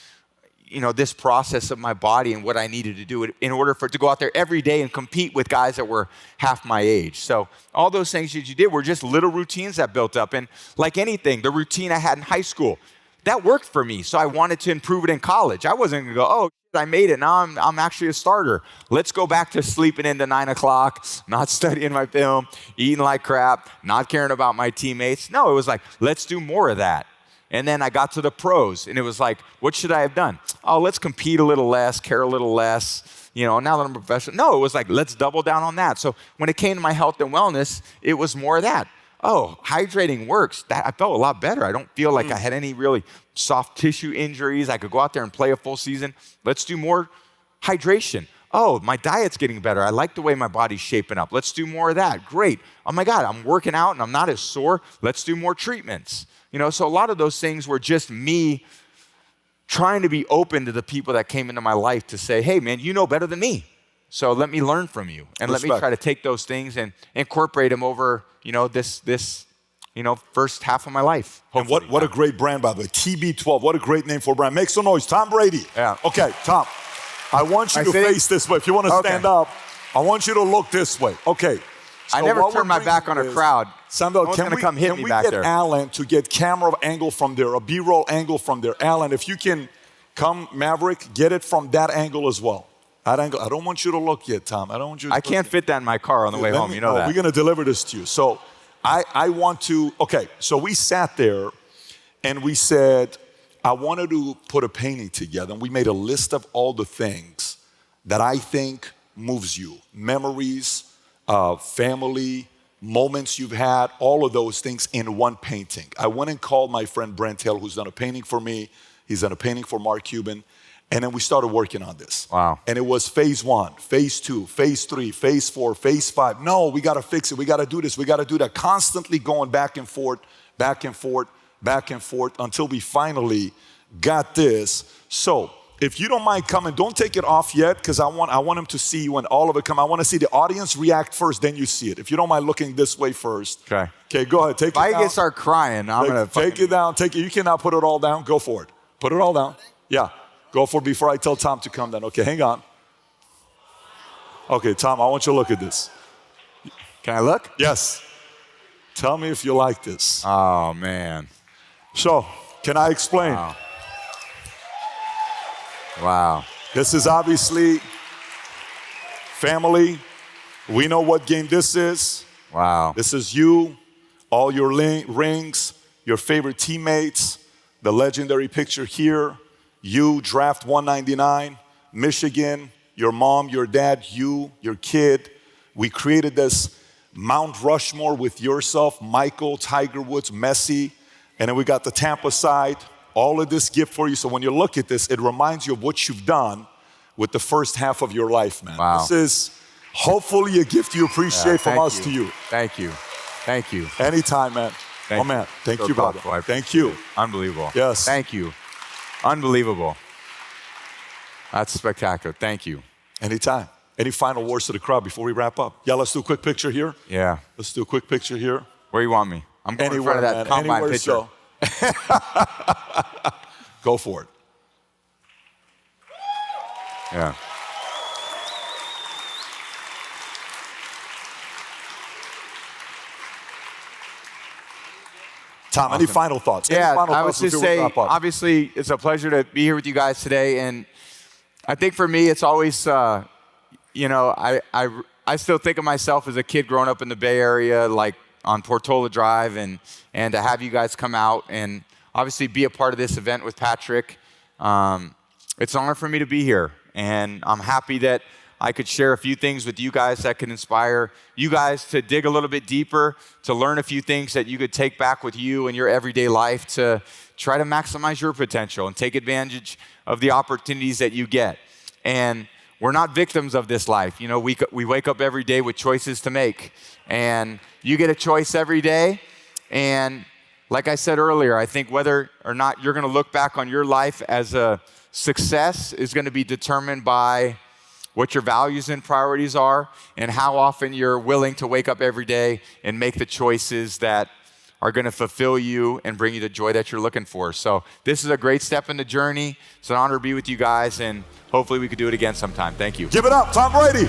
this process of my body and what I needed to do in order for it to go out there every day and compete with guys that were half my age. So all those things that you did were just little routines that built up. And like anything, the routine I had in high school, that worked for me. So I wanted to improve it in college. I wasn't going to go, oh, I made it. Now I'm actually a starter. Let's go back to sleeping into 9 o'clock, not studying my film, eating like crap, not caring about my teammates. No, it was like, let's do more of that. And then I got to the pros, and it was like, what should I have done? Oh, let's compete a little less, care a little less, now that I'm a professional. No, it was like, let's double down on that. So when it came to my health and wellness, it was more of that. Oh, hydrating works. I felt a lot better. I don't feel like I had any really soft tissue injuries. I could go out there and play a full season. Let's do more hydration. Oh, my diet's getting better. I like the way my body's shaping up. Let's do more of that. Great. Oh my God, I'm working out and I'm not as sore. Let's do more treatments. So a lot of those things were just me trying to be open to the people that came into my life to say, hey man, you know better than me. So let me learn from you. And let me try to take those things and incorporate them over, this first half of my life. And what a great brand, by the way. TB12, what a great name for a brand. Make some noise. Tom Brady. Yeah. Okay, Tom, I want you to face this way. If you want to stand up, I want you to look this way. Okay. So I never turn my back on a crowd. Sandal, can we come hit me back there? Can we get Alan to get camera angle from there, a B-roll angle from there? Alan, if you can come, Maverick, get it from that angle as well. That angle. I don't want you to look yet, Tom. I don't want you to I can't fit that in my car on the way home. You know that. We're going to deliver this to you. So I want to, okay, so we sat there and we said, I wanted to put a painting together, and we made a list of all the things that I think moves you. Memories, family, moments you've had, all of those things in one painting. I went and called my friend Brent Hill, who's done a painting for me. He's done a painting for Mark Cuban. And then we started working on this. Wow. And it was phase 1, phase 2, phase 3, phase 4, phase 5. No, we got to fix it. We got to do this. We got to do that. Constantly going back and forth, back and forth, back and forth until we finally got this. So if you don't mind coming, don't take it off yet, because I want him to see you and all of it come. I want to see the audience react first, then you see it. If you don't mind looking this way first. Okay. Okay, go ahead. Take it down. If I get start crying, I'm going to take it down. Take it. You cannot put it all down. Go for it. Put it all down. Yeah. Go for it before I tell Tom to come then. Okay, hang on. Okay, Tom, I want you to look at this. Can I look? Yes. Tell me if you like this. Oh, man. So, can I explain? Wow. This is obviously family. We know what game this is. Wow. This is you, all your rings, your favorite teammates, the legendary picture here. You, draft 199, Michigan, your mom, your dad, you, your kid. We created this Mount Rushmore with yourself, Michael, Tiger Woods, Messi. And then we got the Tampa side, all of this gift for you. So when you look at this, it reminds you of what you've done with the first half of your life, man. Wow. This is hopefully a gift you appreciate from us to you. Thank you. Thank you. Anytime, man. Oh, man. Thank you, brother. Thank you. Unbelievable. Yes. Thank you. Unbelievable. That's spectacular. Thank you. Anytime. Any final words to the crowd before we wrap up? Yeah, let's do a quick picture here. Yeah. Let's do a quick picture here. Where you want me? I'm going Anywhere, in front of that combine Anywhere, picture. So. Go for it. Yeah. Tom, any final thoughts? Any Yeah, final I would thoughts just before we say, wrap up? obviously, it's a pleasure to be here with you guys today. And I think for me, it's always, you know, I still think of myself as a kid growing up in the Bay Area, like on Portola Drive, and to have you guys come out and obviously be a part of this event with Patrick. It's an honor for me to be here, and I'm happy that I could share a few things with you guys that can inspire you guys to dig a little bit deeper, to learn a few things that you could take back with you in your everyday life to try to maximize your potential and take advantage of the opportunities that you get. And we're not victims of this life. You know, we wake up every day with choices to make, and you get a choice every day. And like I said earlier, I think whether or not you're going to look back on your life as a success is going to be determined by what your values and priorities are, and how often you're willing to wake up every day and make the choices that are going to fulfill you and bring you the joy that you're looking for. So this is a great step in the journey. It's an honor to be with you guys, and hopefully we could do it again sometime. Thank you. Give it up, Tom Brady.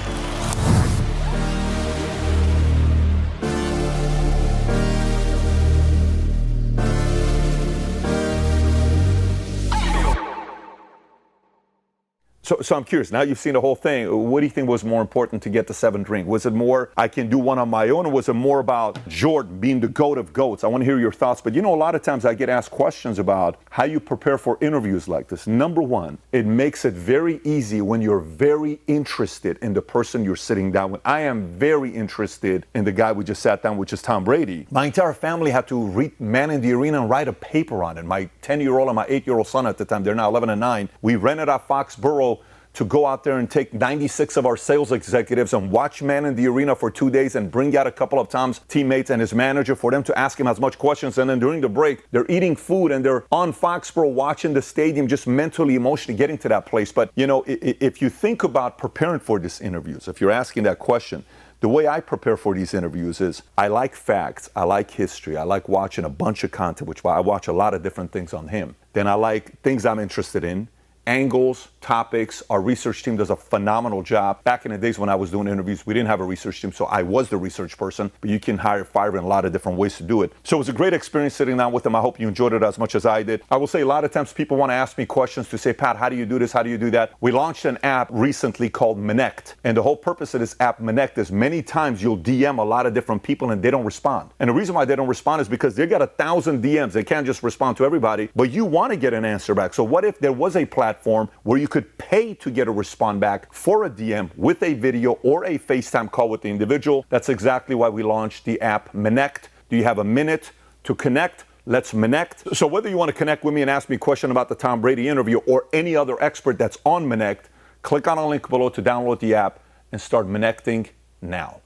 So I'm curious, now you've seen the whole thing, what do you think was more important to get the 7th ring? Was it more, I can do one on my own, or was it more about Jordan being the GOAT of GOATs? I want to hear your thoughts, but you know, a lot of times I get asked questions about how you prepare for interviews like this. Number one, it makes it very easy when you're very interested in the person you're sitting down with. I am very interested in the guy we just sat down, which is Tom Brady. My entire family had to read Man in the Arena and write a paper on it. My 10-year-old and my 8-year-old son at the time, they're now 11 and 9. We rented out Foxborough to go out there and take 96 of our sales executives and watch Man in the Arena for 2 days and bring out a couple of Tom's teammates and his manager for them to ask him as much questions. And then during the break, they're eating food and they're on Foxborough watching the stadium, just mentally, emotionally getting to that place. But, you know, if you think about preparing for these interviews, if you're asking that question, the way I prepare for these interviews is I like facts, I like history, I like watching a bunch of content, which I watch a lot of different things on him. Then I like things I'm interested in, angles, topics. Our research team does a phenomenal job. Back in the days when I was doing interviews, we didn't have a research team, so I was the research person, but you can fire in a lot of different ways to do it. So it was a great experience sitting down with them. I hope you enjoyed it as much as I did. I will say a lot of times people want to ask me questions to say, Pat, how do you do this? How do you do that? We launched an app recently called Connect, and the whole purpose of this app, Connect, is many times you'll DM a lot of different people and they don't respond. And the reason why they don't respond is because they got 1,000 DMs. They can't just respond to everybody, but you want to get an answer back. So what if there was a platform where you could pay to get a response back for a DM with a video or a FaceTime call with the individual? That's exactly why we launched the app Connect. Do you have a minute to connect? Let's connect. So whether you want to connect with me and ask me a question about the Tom Brady interview or any other expert that's on Connect, click on a link below to download the app and start connecting now.